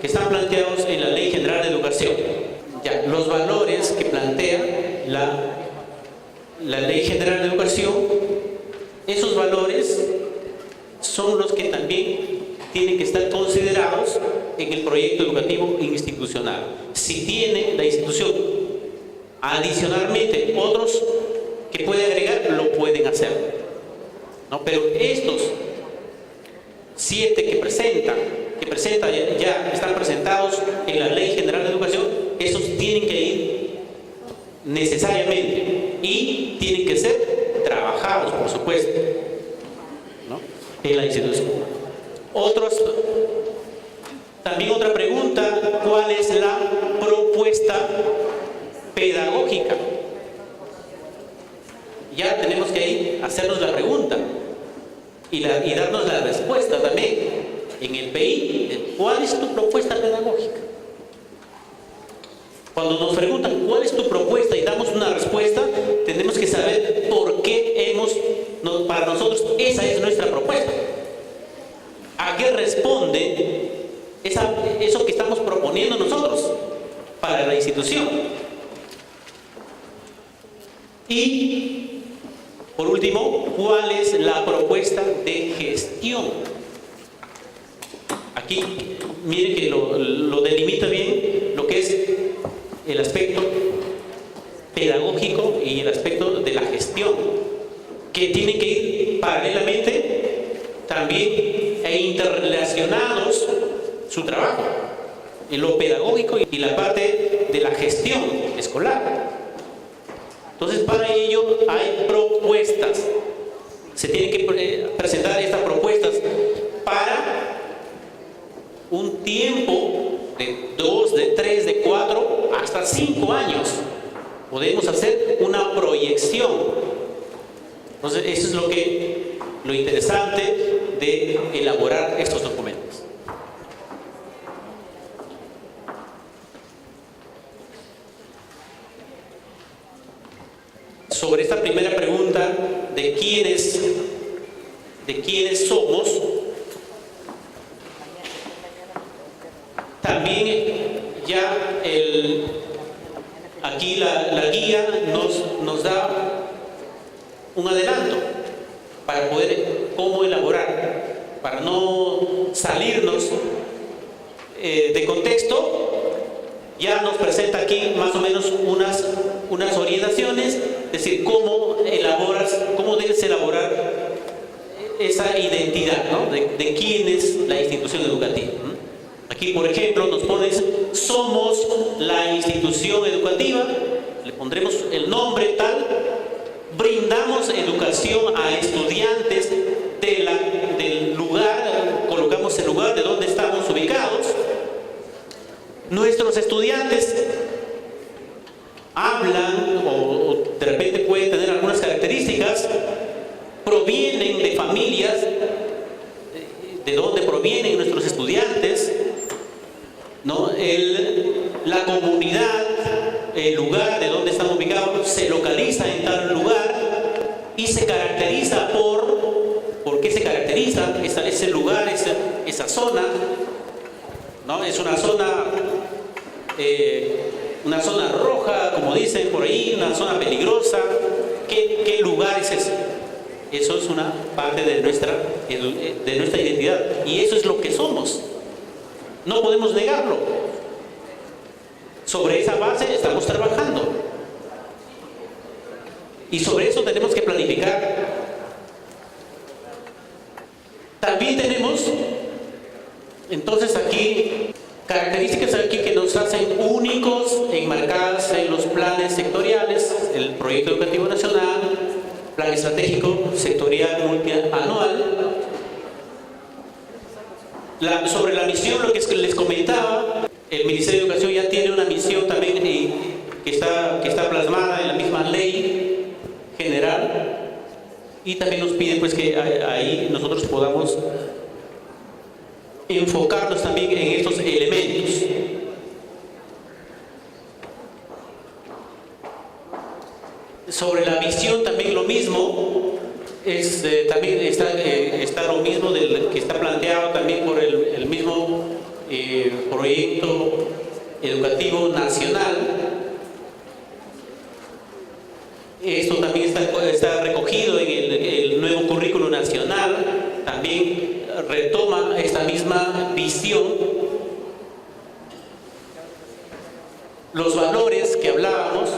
están planteados en la Ley General de Educación. Ya, los valores que plantea la Ley General de Educación, esos valores son los que también tienen que estar considerados en el proyecto educativo institucional. Si tiene la institución adicionalmente otros que puede agregar, lo pueden hacer, ¿no? Pero estos 7 que presenta ya están presentados en la Ley General de Educación, esos tienen que ir necesariamente y tienen que ser trabajados, por supuesto, ¿no? En la institución. También otra pregunta: ¿cuál es la propuesta pedagógica? Ya tenemos que ir a hacernos la pregunta y darnos la respuesta también. En el PI, ¿cuál es tu propuesta pedagógica? Cuando nos preguntan cuál es tu propuesta y damos una respuesta, tenemos que saber por qué para nosotros esa es nuestra propuesta. ¿A qué responde eso que estamos proponiendo nosotros para la institución? Y, por último, ¿cuál es la propuesta de gestión? Aquí, miren que lo delimita bien lo que es el aspecto pedagógico y el aspecto de la gestión, que tienen que ir paralelamente también e interrelacionados su trabajo en lo pedagógico y la parte de la gestión escolar. Entonces, para ello hay propuestas. Se tienen que presentar estas propuestas para un tiempo de 2, de 3, de 4, hasta 5 años. Podemos hacer una proyección. Entonces, eso es lo interesante de elaborar estos documentos. Sobre esta primera pregunta de quiénes somos, también ya aquí la guía nos da un adelanto para poder cómo elaborar, para no salirnos de contexto. Ya nos presenta aquí más o menos unas orientaciones, es decir, cómo debes elaborar esa identidad, ¿no? de quién es la institución educativa. Aquí, por ejemplo, nos pones: somos la institución educativa, le pondremos el nombre tal, brindamos educación a estudiantes del lugar, colocamos el lugar de donde estamos ubicados. Nuestros estudiantes hablan o de repente pueden tener algunas características, provienen de familias, de dónde provienen nuestros estudiantes, ¿no? La comunidad, el lugar de donde están ubicados, se localiza en tal lugar y se caracteriza ¿por qué se caracteriza ese lugar, esa zona? ¿No? Es una zona roja, como dicen por ahí, una zona peligrosa. ¿Qué lugar es ese? Eso es una parte de nuestra identidad, y eso es lo que somos. No podemos negarlo. Sobre esa base estamos trabajando y sobre eso tenemos que planificar. También tenemos entonces aquí características que nos hacen únicos, enmarcadas en los planes sectoriales, el Proyecto Educativo Nacional, Plan Estratégico Sectorial Multianual. Sobre la misión, lo que les comentaba, el Ministerio de Educación ya tiene una misión también que está plasmada en la misma ley general, y también nos piden pues que ahí nosotros podamos enfocarnos también en estos elementos. Sobre la visión también lo mismo, también está lo mismo que está planteado también por el mismo Proyecto Educativo Nacional. Esto también está recogido en el nuevo currículo nacional, también retoma esta misma visión. Los valores que hablábamos,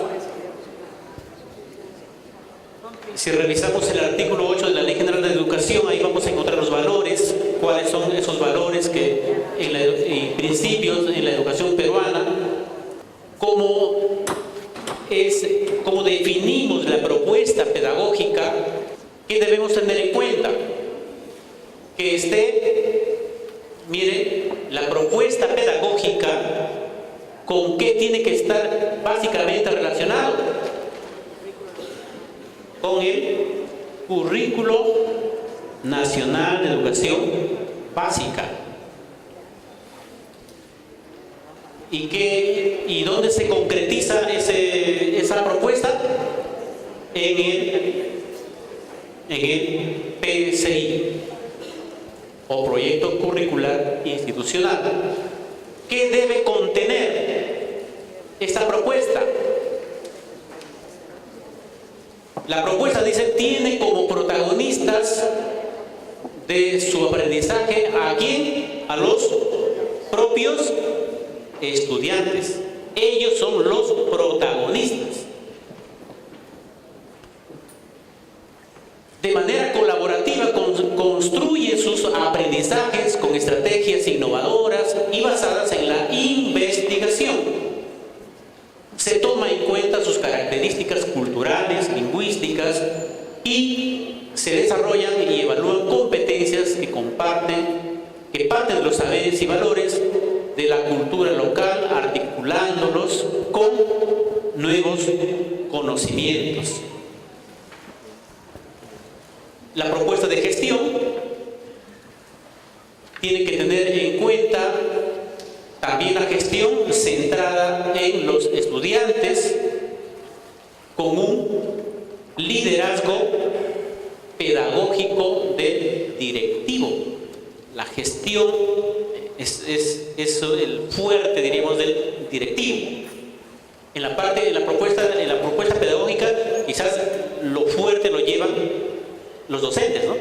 si revisamos el artículo 8 de la Ley General de Educación, ahí vamos a encontrar los valores, cuáles son esos valores y principios en la educación peruana, cómo definimos la propuesta pedagógica, que debemos tener en cuenta. Miren, la propuesta pedagógica, ¿con qué tiene que estar básicamente relacionado? Con el Currículo Nacional de Educación Básica. ¿Y dónde se concretiza esa propuesta? En el PCI, o Proyecto Curricular Institucional. ¿Qué debe contener esta propuesta? La propuesta dice: tiene como protagonistas de su aprendizaje ¿a quién? A los propios estudiantes. Ellos son los protagonistas. De manera colaborativa construye sus aprendizajes con estrategias innovadoras y basadas en la investigación. Se toma en cuenta sus características culturales, lingüísticas, y se desarrollan y evalúan competencias que parten de los saberes y valores de la cultura local, articulándolos con nuevos conocimientos. La propuesta de gestión tiene que tener en cuenta también la gestión centrada en los estudiantes, con un liderazgo pedagógico del directivo. La gestión es el fuerte, diríamos, directivo. En la propuesta pedagógica, quizás lo fuerte lo llevan los docentes, ¿no?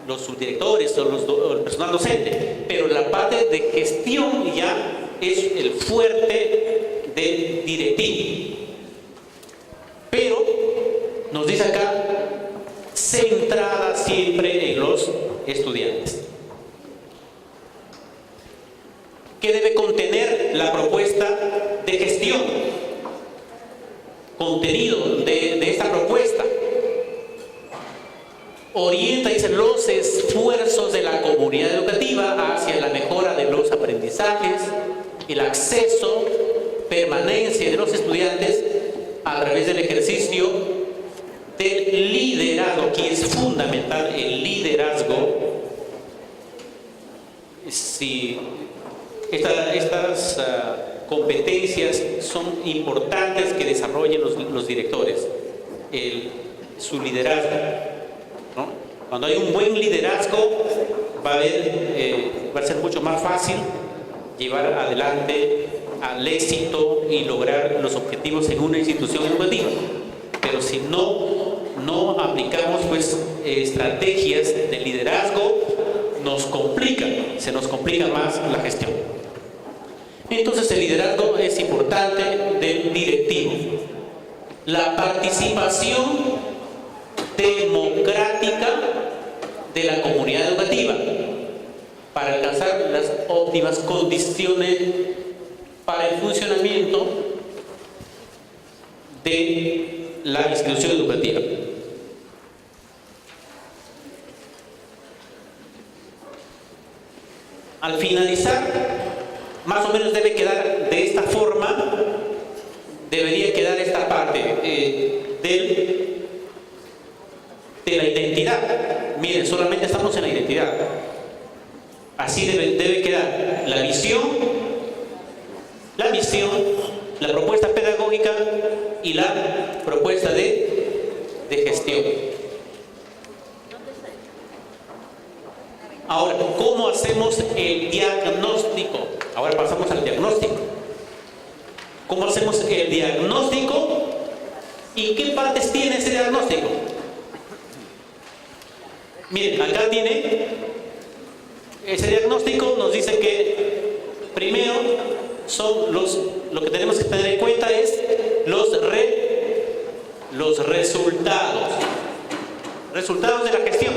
Los subdirectores o el personal docente, pero la parte de gestión ya es el fuerte del directivo. Pero nos dice acá, centrada siempre en los estudiantes. ¿Qué debe contener la propuesta de gestión? Contenido de esta propuesta. Orienta, dice, los esfuerzos de la comunidad educativa hacia la mejora de los aprendizajes, el acceso, permanencia de los estudiantes a través del ejercicio del liderazgo. Aquí es fundamental el liderazgo. Si estas competencias son importantes que desarrollen los directores, su liderazgo, ¿no? Cuando hay un buen liderazgo va a ser mucho más fácil llevar adelante al éxito y lograr los objetivos en una institución educativa. Pero si no aplicamos pues estrategias de liderazgo, se nos complica más la gestión. Entonces el liderazgo es importante del directivo. La participación democrática de la comunidad educativa para alcanzar las óptimas condiciones para el funcionamiento de la institución educativa. Al finalizar, más o menos debe quedar de esta forma, debería quedar esta parte de la identidad. Miren, solamente estamos en la identidad. Así debe quedar la misión, la propuesta pedagógica y la propuesta de gestión. Ahora, ¿cómo hacemos el diagnóstico? Ahora pasamos al diagnóstico. ¿Cómo hacemos el diagnóstico? ¿Y qué partes tiene ese diagnóstico? Miren, acá tiene ese diagnóstico, nos dice que primero son lo que tenemos que tener en cuenta es los resultados de la gestión.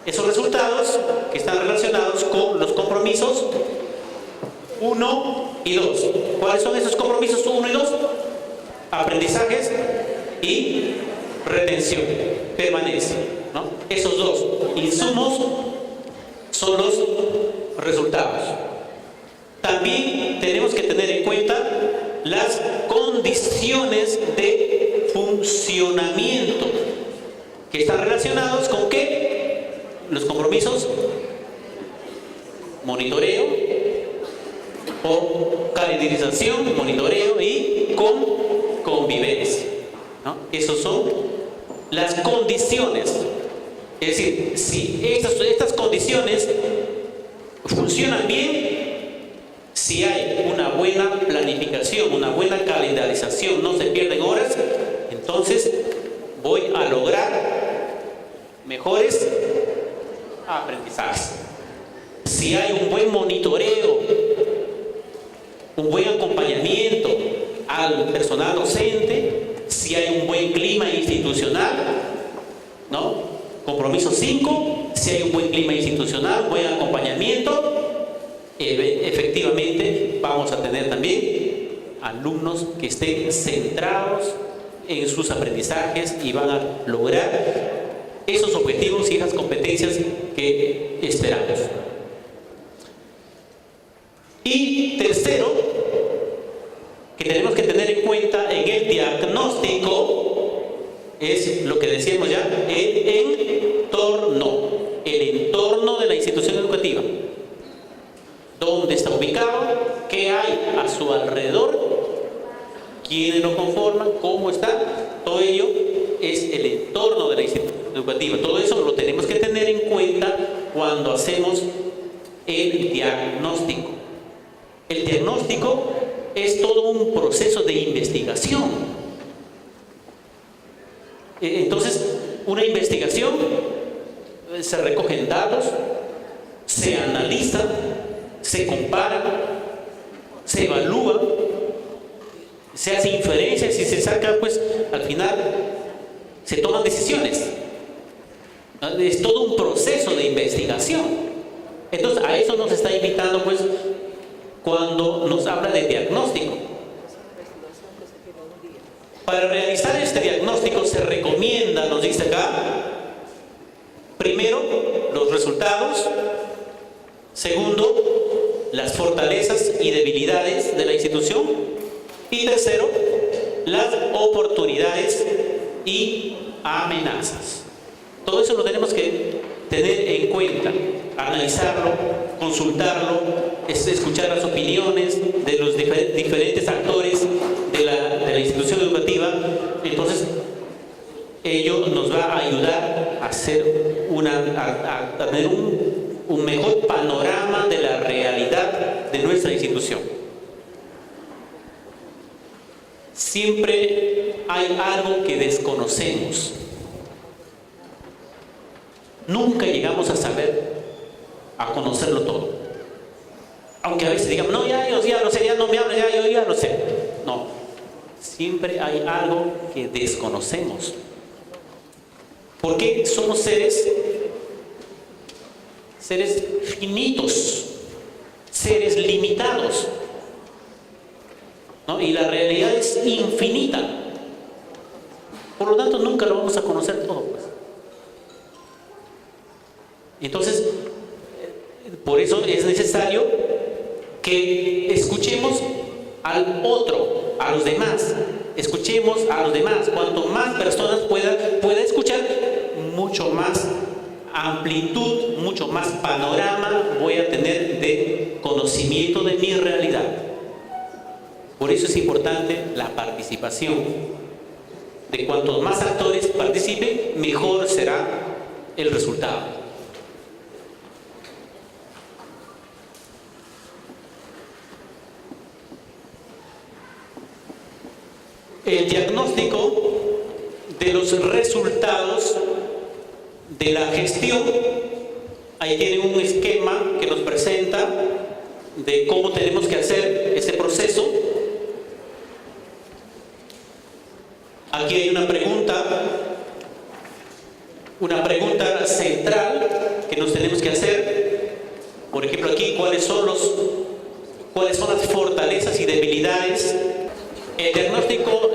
Esos resultados que están relacionados con los compromisos 1 y 2. ¿Cuáles son esos compromisos 1 y 2? Aprendizajes y retención, permanencia, ¿no? Esos dos insumos son los resultados. También tenemos que tener en cuenta las condiciones de funcionamiento que están relacionados con ¿qué? Los compromisos, monitoreo o calendarización, monitoreo y convivencia, ¿no? Esas son las condiciones. Es decir, si estas condiciones funcionan bien, si hay una buena planificación, una buena calendarización, no se pierden horas, entonces voy a lograr mejores aprendizajes. Si hay un buen monitoreo, un buen acompañamiento al personal docente, si hay un buen clima institucional, ¿no? Compromiso 5, si hay un buen clima institucional, buen acompañamiento, efectivamente vamos a tener también alumnos que estén centrados en sus aprendizajes y van a lograr esos objetivos y esas competencias que esperamos. Y tercero, que tenemos que tener en cuenta en el diagnóstico es lo que decíamos ya, el entorno de la institución educativa. ¿Dónde está ubicado? ¿Qué hay a su alrededor? ¿Quiénes lo conforman? ¿Cómo está? Todo ello es el entorno de la institución educativa. Todo eso lo tenemos que tener en cuenta cuando hacemos el diagnóstico. El diagnóstico es todo un proceso de investigación. Entonces, una investigación, se recogen datos, se analiza, se compara, se evalúa, se hace inferencias y se saca, pues, al final, se toman decisiones. Es todo un proceso de investigación. Entonces, a eso nos está invitando, pues, cuando nos habla de diagnóstico. Para realizar este diagnóstico se recomienda, nos dice acá, primero, los resultados. Segundo, las fortalezas y debilidades de la institución. Y tercero, las oportunidades y amenazas. Todo eso lo tenemos que tener en cuenta, analizarlo, consultarlo, escuchar las opiniones de los diferentes actores de la institución educativa. Entonces, ello nos va a ayudar a hacer a tener un mejor panorama de la realidad de nuestra institución. Siempre hay algo que desconocemos. Nunca llegamos a saber, a conocerlo todo. Aunque a veces digamos, no, ya lo sé, ya no me hables, yo ya lo sé. No, siempre hay algo que desconocemos. Porque somos seres finitos, seres limitados, ¿no? Y la realidad es infinita. Por lo tanto, nunca lo vamos a conocer todo, pues. Entonces, por eso es necesario que escuchemos al otro, a los demás. Escuchemos a los demás. Cuanto más personas pueda escuchar, mucho más amplitud, mucho más panorama voy a tener de conocimiento de mi realidad. Por eso es importante la participación. De cuantos más actores participen, mejor será el resultado. El diagnóstico de los resultados de la gestión, ahí tiene un esquema que nos presenta de cómo tenemos que hacer ese proceso. Aquí hay una pregunta central que nos tenemos que hacer. Por ejemplo, aquí, ¿cuáles son las fortalezas y debilidades? El diagnóstico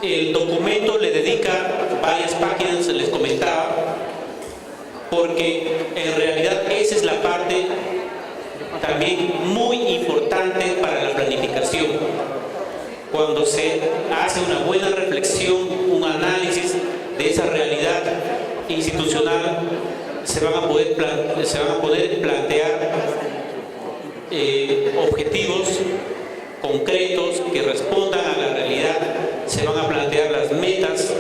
el documento le dedica varias páginas, les comentaba, porque en realidad esa es la parte también muy importante para la planificación. Cuando se hace una buena reflexión, un análisis de esa realidad institucional, se van a poder plantear objetivos concretos que respondan a la realidad, se van a plantear las metas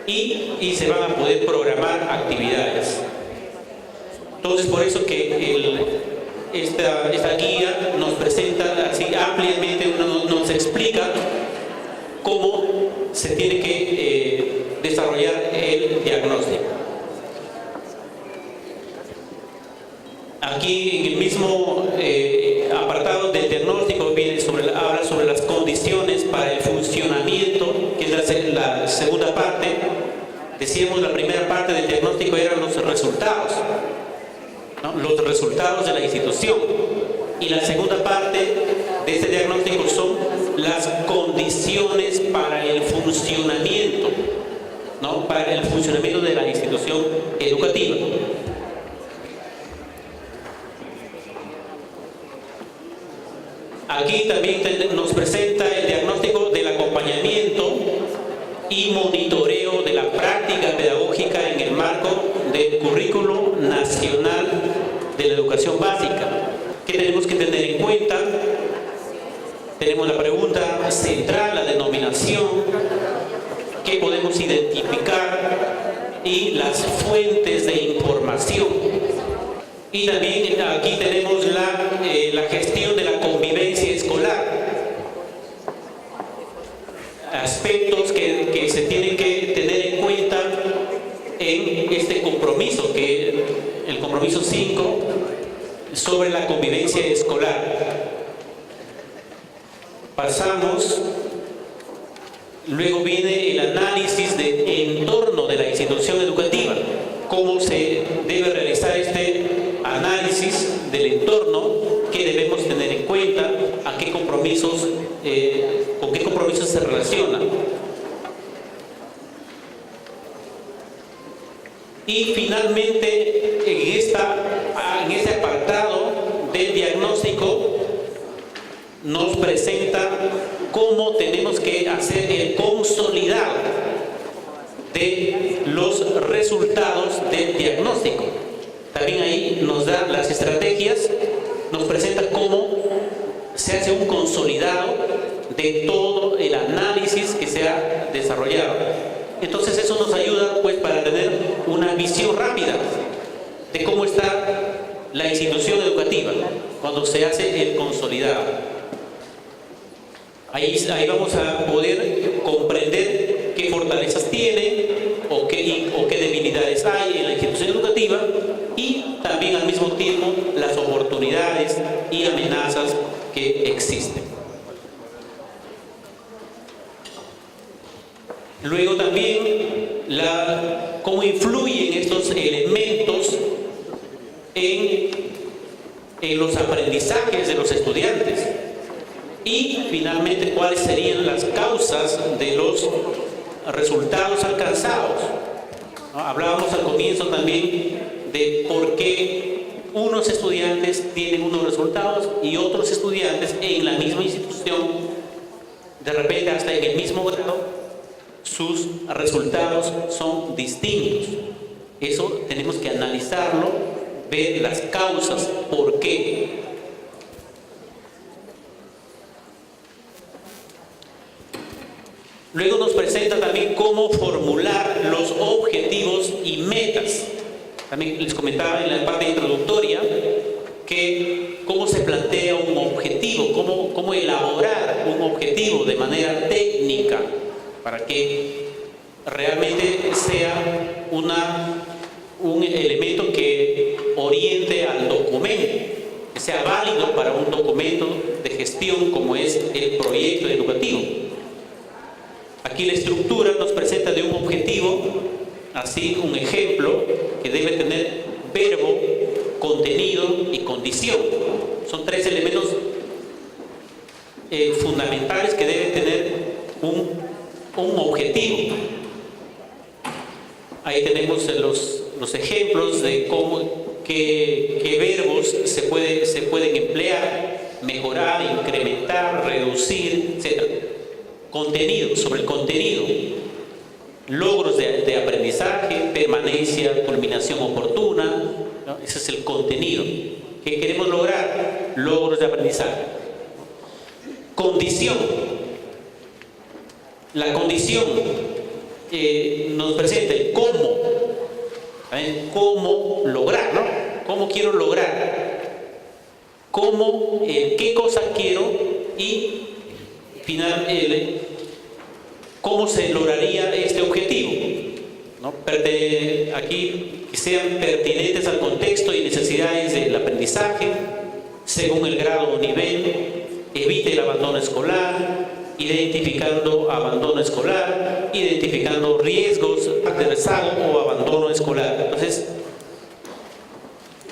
y se van a poder programar actividades. Entonces, por eso que esta guía nos presenta así ampliamente, nos explica cómo se tiene que desarrollar el diagnóstico. Aquí en el mismo apartado del diagnóstico habla sobre las condiciones para el funcionamiento, que es la segunda parte. Decíamos, la primera parte del diagnóstico eran los resultados, ¿no? Los resultados de la institución. Y la segunda parte de este diagnóstico son las condiciones para el funcionamiento, ¿no? Para el funcionamiento de la institución educativa. Aquí también nos presenta el diagnóstico del acompañamiento y monitoreo de la práctica pedagógica en el marco del Currículo Nacional de la Educación Básica. ¿Qué tenemos que tener en cuenta? Tenemos la pregunta central, la denominación, qué podemos identificar y las fuentes de información. Y también aquí tenemos la gestión de la convivencia escolar. Aspectos que se tienen que tener en cuenta en este compromiso, que el compromiso 5 sobre la convivencia escolar. Pasamos, luego viene el análisis del entorno de la institución educativa, cómo se debe realizar este análisis del entorno, qué debemos tener en cuenta, a qué compromisos, con qué compromisos se relaciona. Y finalmente, en este apartado del diagnóstico, nos presenta cómo tenemos que hacer el consolidado de los resultados del diagnóstico. También ahí nos da las estrategias, nos presenta cómo se hace un consolidado de todo el análisis que se ha desarrollado. Entonces eso nos ayuda pues para tener una visión rápida de cómo está la institución educativa cuando se hace el consolidado. Ahí vamos a poder comprender qué fortalezas tiene o qué debilidades hay en la institución educativa, y también al mismo tiempo las oportunidades y amenazas que existen. Luego también cómo influyen estos elementos en los aprendizajes de los estudiantes, y finalmente cuáles serían las causas de los resultados alcanzados. ¿No? Hablábamos al comienzo también de por qué unos estudiantes tienen unos resultados y otros estudiantes en la misma institución, de repente hasta en el mismo grado, sus resultados son distintos. Eso tenemos que analizarlo, ver las causas, por qué. Luego nos presenta también cómo formular los objetivos y metas. También les comentaba en la parte introductoria que cómo se plantea un objetivo, cómo elaborar un objetivo de manera técnica para que realmente sea un elemento que oriente al documento, que sea válido para un documento de gestión como es el proyecto educativo. Aquí la estructura nos presenta de un objetivo, así un ejemplo, que debe tener verbo, contenido y condición. Son tres elementos fundamentales que deben tener un objetivo. Ahí tenemos los ejemplos de qué verbos se pueden emplear: mejorar, incrementar, reducir, etc. Contenido, sobre el contenido: logros de aprendizaje, permanencia, culminación oportuna, ¿no? Ese es el contenido. ¿Qué queremos lograr? Logros de aprendizaje. Condición. La condición nos presenta el cómo. ¿Saben? Cómo lograr, ¿no? ¿Cómo quiero lograr? ¿Cómo, qué cosa quiero? Y finalmente, ¿cómo se lograría este objetivo? ¿No? Aquí que sean pertinentes al contexto y necesidades del aprendizaje, según el grado o nivel, evite el abandono escolar, identificando abandono escolar, identificando riesgos de rezago o abandono escolar. Entonces,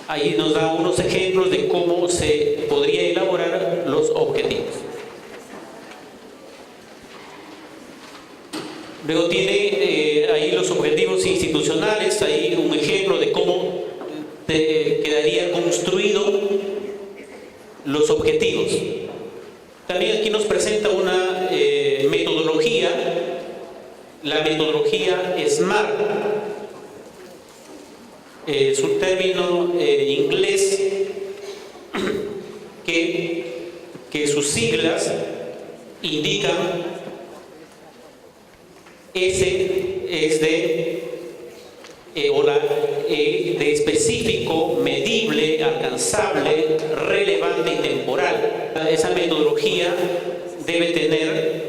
ahí nos da unos ejemplos de cómo se podría elaborar los objetivos. Luego tiene ahí los objetivos institucionales, ahí un ejemplo de cómo quedaría construido los objetivos. También aquí nos presenta una metodología, la metodología SMART. Es un término inglés que sus siglas indican. S es de, de específico, medible, alcanzable, relevante y temporal. Esa metodología debe tener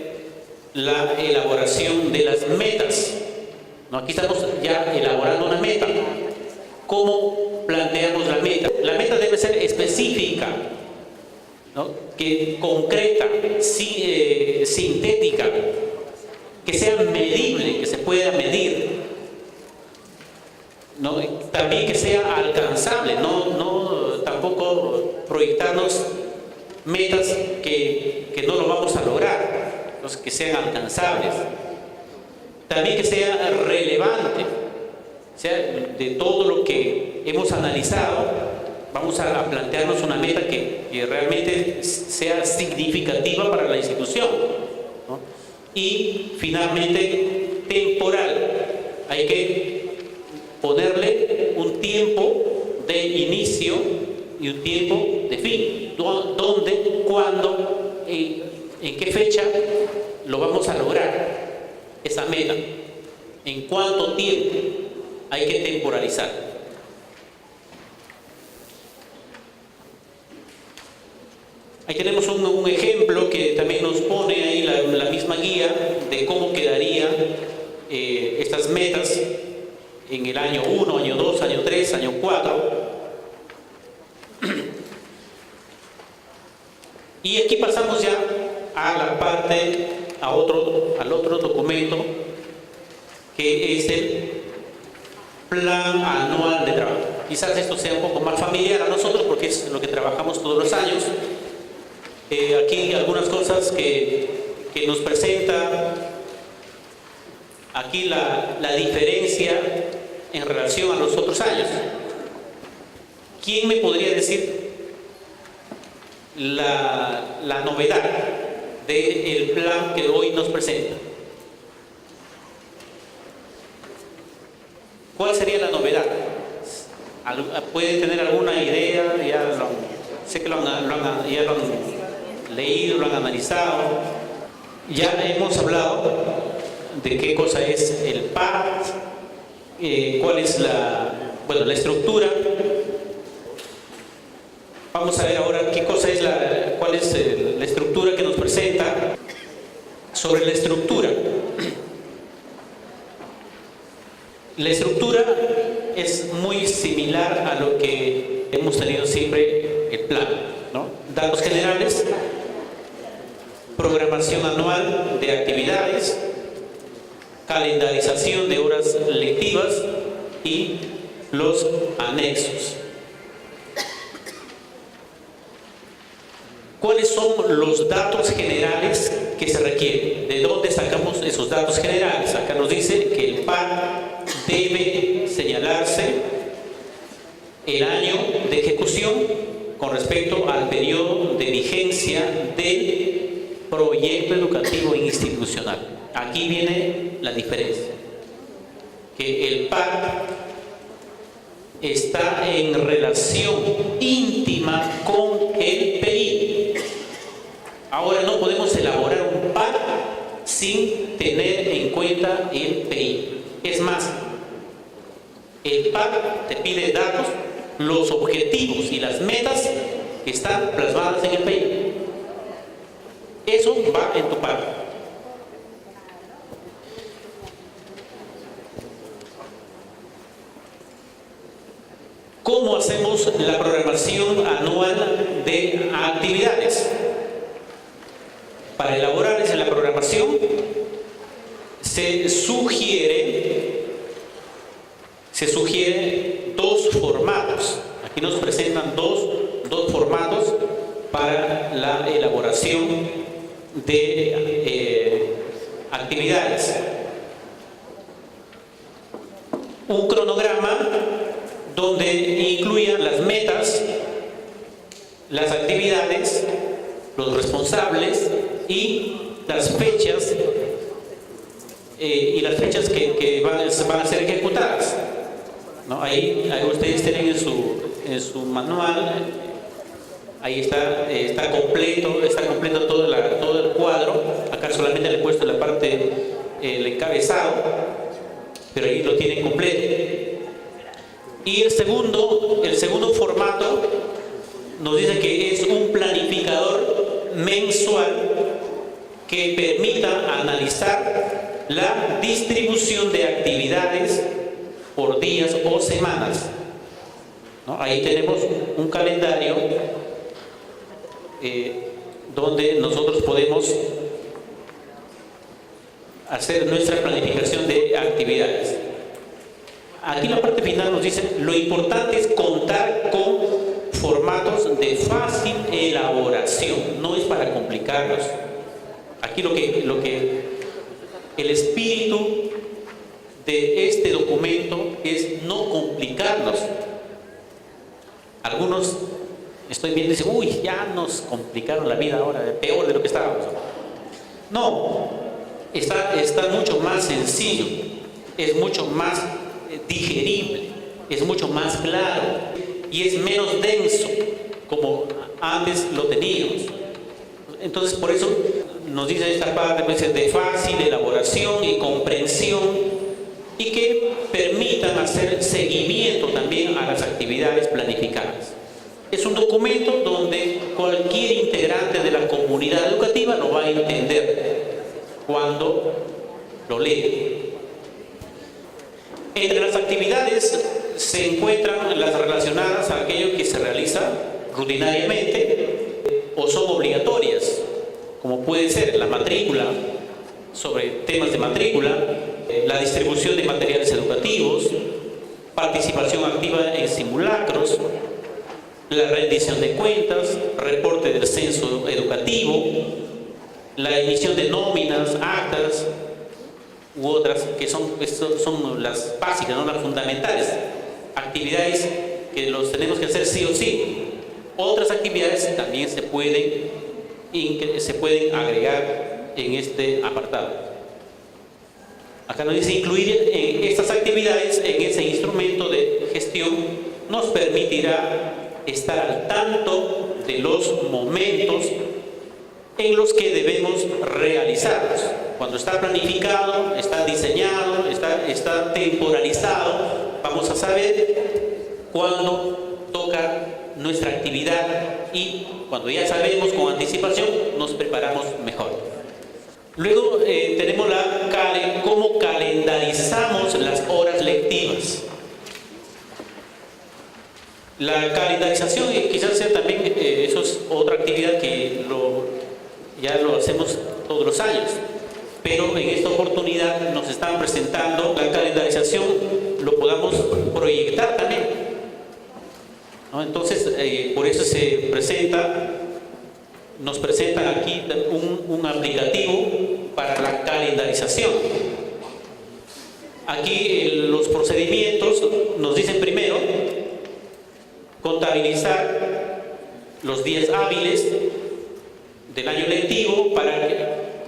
la elaboración de las metas, ¿no? Aquí estamos ya elaborando una meta. ¿Cómo planteamos la meta? La meta debe ser específica, ¿no? Que concreta, sintética, que sea medible, que se pueda medir, ¿no? También que sea alcanzable, tampoco proyectarnos metas que no lo vamos a lograr, entonces, que sean alcanzables. También que sea relevante, o sea, de todo lo que hemos analizado, vamos a plantearnos una meta que realmente sea significativa para la institución, ¿no? Y finalmente, temporal. Hay que ponerle un tiempo de inicio y un tiempo de fin. ¿Dónde, cuándo, en qué fecha lo vamos a lograr? Esa meta. ¿En cuánto tiempo? Hay que temporalizar. Ahí tenemos un ejemplo que también nos pone ahí la misma guía de cómo quedarían estas metas en el año 1, año 2, año 3, año 4. Y aquí pasamos ya a la parte, al otro documento, que es el Plan Anual de Trabajo. Quizás esto sea un poco más familiar a nosotros porque es lo que trabajamos todos los años. Aquí algunas cosas que nos presenta aquí la diferencia en relación a los otros años. ¿Quién me podría decir la novedad del plan que hoy nos presenta? ¿Cuál sería la novedad? ¿Pueden tener alguna idea? Sé que ya lo han leído, lo han analizado. Ya hemos hablado de qué cosa es el PAT, cuál es la estructura. Vamos a ver ahora cuál es la estructura que nos presenta. Sobre la estructura. La estructura es muy similar a lo que hemos tenido siempre el plan, ¿no? Datos generales, programación anual de actividades, calendarización de horas lectivas y los anexos. ¿Cuáles son los datos generales que se requieren? ¿De dónde sacamos esos datos generales? Acá nos dice que el PAN debe señalarse el año de ejecución con respecto al periodo de vigencia del proyecto educativo institucional. Aquí viene la diferencia, que el PAC está en relación íntima con el PI. Ahora no podemos elaborar un PAC sin tener en cuenta el PI. Es más, el PAC te pide datos, los objetivos y las metas que están plasmadas en el PI. Eso va en tu PAC. ¿Cómo hacemos la programación anual de actividades? Para elaborar la programación se sugiere dos formatos. Aquí nos presentan dos formatos para la elaboración de actividades. Un cronograma donde incluyan las metas, las actividades, los responsables y las fechas que van a ser ejecutadas, ¿no? Ahí ustedes tienen en su manual, ahí está completo todo el cuadro. Acá solamente le he puesto la parte, el encabezado, pero ahí lo tienen completo. Y el segundo formato nos dice que es un planificador mensual que permita analizar la distribución de actividades por días o semanas, ¿no? Ahí tenemos un calendario donde nosotros podemos hacer nuestra planificación de actividades. Aquí la parte final nos dice, lo importante es contar con formatos de fácil elaboración, no es para complicarlos. Aquí lo que el espíritu de este documento es no complicarnos. Algunos estoy viendo y dicen, uy, ya nos complicaron la vida ahora, peor de lo que estábamos. No, está mucho más sencillo, es mucho más digerible, es mucho más claro y es menos denso como antes lo teníamos. Entonces, por eso nos dice esta parte pues, de fácil elaboración y comprensión, y que permitan hacer seguimiento también a las actividades planificadas. Es un documento donde cualquier integrante de la comunidad educativa lo va a entender cuando lo lee. Entre las actividades se encuentran las relacionadas a aquello que se realiza rutinariamente o son obligatorias, como puede ser la matrícula, sobre temas de matrícula, la distribución de materiales educativos, participación activa en simulacros, la rendición de cuentas, reporte del censo educativo, la emisión de nóminas, actas u otras que son las básicas, ¿no? Las fundamentales, actividades que los tenemos que hacer sí o sí. Otras actividades también se pueden agregar en este apartado. Acá nos dice incluir estas actividades en ese instrumento de gestión nos permitirá estar al tanto de los momentos en los que debemos realizarlos. Cuando está planificado, está diseñado, está temporalizado, vamos a saber cuándo toca nuestra actividad, y cuando ya sabemos con anticipación nos preparamos mejor. Luego tenemos cómo calendarizamos las horas lectivas. La calendarización quizás sea también, eso es otra actividad que ya lo hacemos todos los años, pero en esta oportunidad nos están presentando la calendarización, lo podamos proyectar también, ¿no? Entonces, por eso nos presentan aquí un aplicativo para la calendarización. Aquí los procedimientos nos dicen primero contabilizar los días hábiles del año lectivo,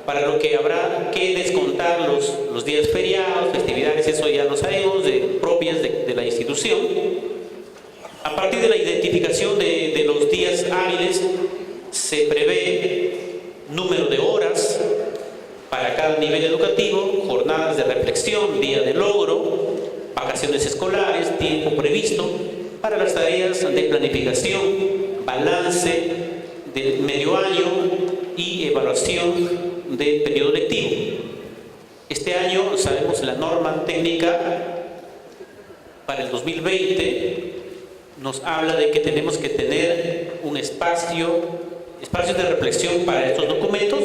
para lo que habrá que descontar los días feriados, festividades, eso ya lo sabemos, propias de la institución. A partir de la identificación de los días hábiles, se prevé número de horas para cada nivel educativo, jornadas de reflexión, día de logro, vacaciones escolares, tiempo previsto para las tareas de planificación, balance del medio año y evaluación del periodo lectivo. Este año, sabemos, la norma técnica para el 2020 nos habla de que tenemos que tener un espacios de reflexión para estos documentos.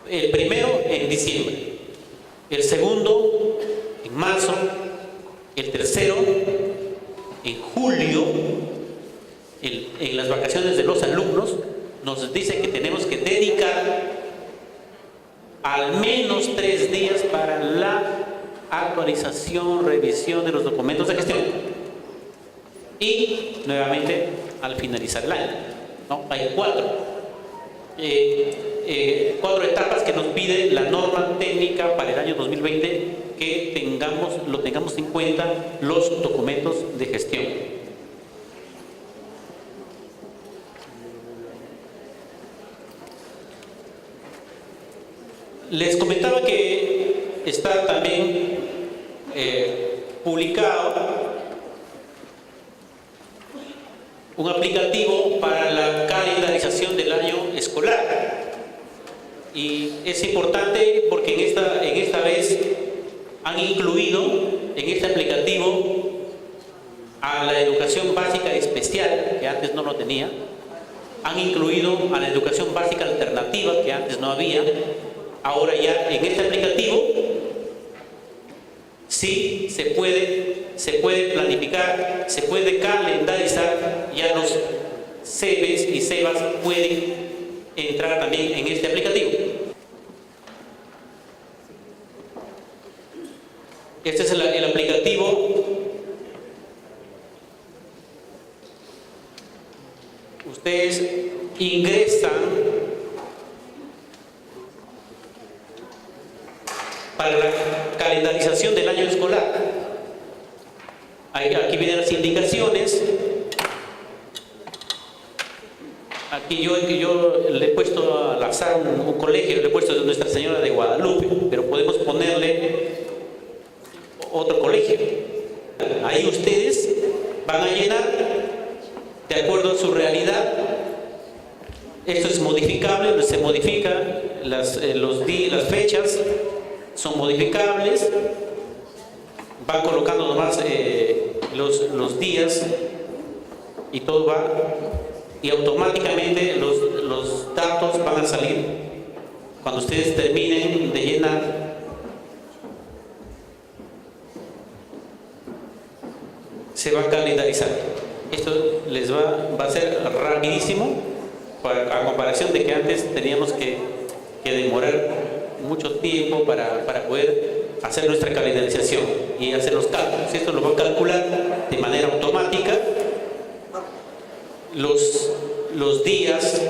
El primero en diciembre, el segundo en marzo, el tercero en julio, en las vacaciones de los alumnos. Nos dice que tenemos que dedicar al menos 3 días para la actualización, revisión de los documentos de gestión, y nuevamente al finalizar el año, ¿no? Hay 4 etapas que nos pide la norma técnica para el año 2020, que lo tengamos en cuenta los documentos de gestión. Les comentaba que está también publicado un aplicativo para la calendarización del año escolar. Y es importante porque en esta vez han incluido en este aplicativo a la educación básica especial, que antes no lo tenía. Han incluido a la educación básica alternativa, que antes no había. Ahora ya en este aplicativo sí se puede planificar, se puede calendarizar. Ya los CEBES y CEBAS pueden entrar también en este aplicativo. Este es el aplicativo. Ustedes ingresan para la calendarización del año escolar. Aquí vienen las indicaciones. Aquí yo le he puesto al azar un colegio, le he puesto de Nuestra Señora de Guadalupe, pero podemos ponerle otro colegio. Ahí ustedes van a llenar de acuerdo a su realidad. Esto es modificable, se modifica, las fechas son modificables, van colocando nomás los días y todo va, y automáticamente los datos van a salir cuando ustedes terminen de llenar. Se va a calendarizar. Esto les va a ser rapidísimo, a comparación de que antes teníamos que demorar mucho tiempo para poder hacer nuestra calendarización y hacer los cálculos. Esto lo va a calcular de manera automática. Los días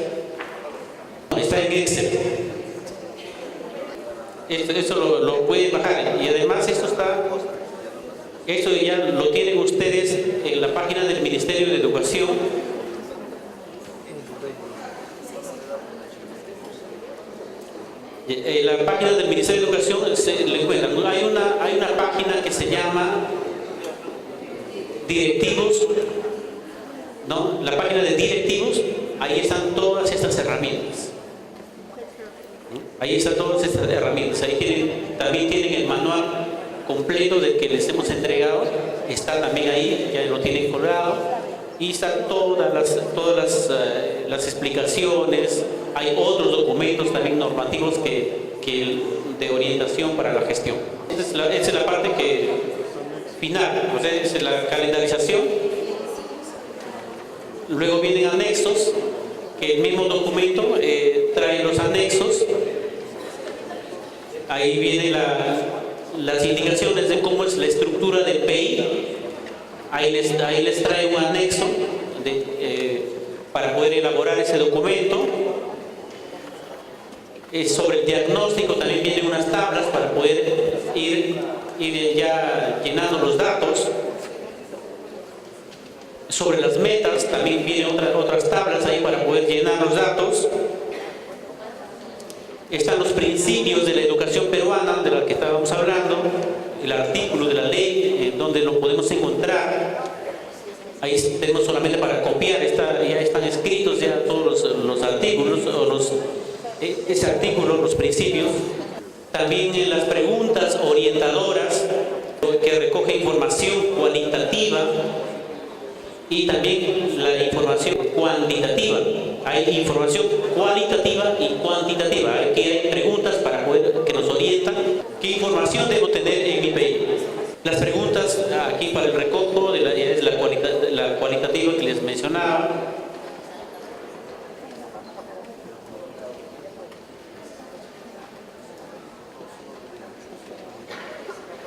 está en Excel. Esto lo pueden bajar, y además esto ya lo tienen ustedes en la página del Ministerio de Educación. En la página del Ministerio de Educación se le encuentran. Hay una página que se llama Directivos, ¿no? La página de Directivos, ahí están todas estas herramientas. Ahí están todas estas herramientas. Ahí también tienen el manual completo del que les hemos entregado, está también ahí, ya lo tienen colgado, y están todas las explicaciones. Hay otros documentos también normativos de orientación para la gestión. Esa es la parte final, o sea, es la calendarización. Luego vienen anexos, que el mismo documento trae los anexos. Ahí vienen las indicaciones de cómo es la estructura del PI. Ahí les trae un anexo para poder elaborar ese documento. Sobre el diagnóstico también vienen unas tablas para poder ir ya llenando los datos. Sobre las metas también vienen otras tablas ahí para poder llenar los datos. Están los principios de la educación peruana, de la que estábamos hablando, el artículo de la ley, donde lo podemos encontrar. Ahí tenemos solamente para copiar, ya están escritos ya todos los artículos, ese artículo, los principios. También en las preguntas orientadoras, que recoge información cualitativa, y también la información cuantitativa. Hay información cualitativa y cuantitativa. Aquí hay preguntas que nos orientan. ¿Qué información debo tener en mi PI? Las preguntas aquí para el recojo es la cualitativa que les mencionaba.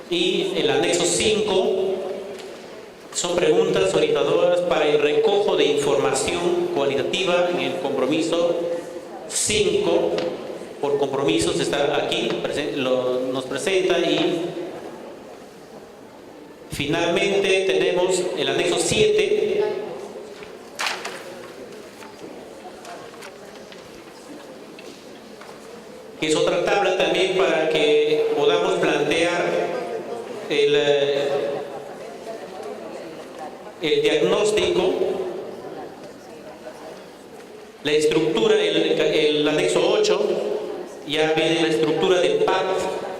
Y el anexo 5 son preguntas orientadoras para el recojo de información cualitativa en el compromiso 5. Por compromisos está aquí, nos presenta, y finalmente tenemos el anexo 7, que es otra tabla también para que podamos plantear el diagnóstico La estructura, el anexo 8, ya viene la estructura de PAT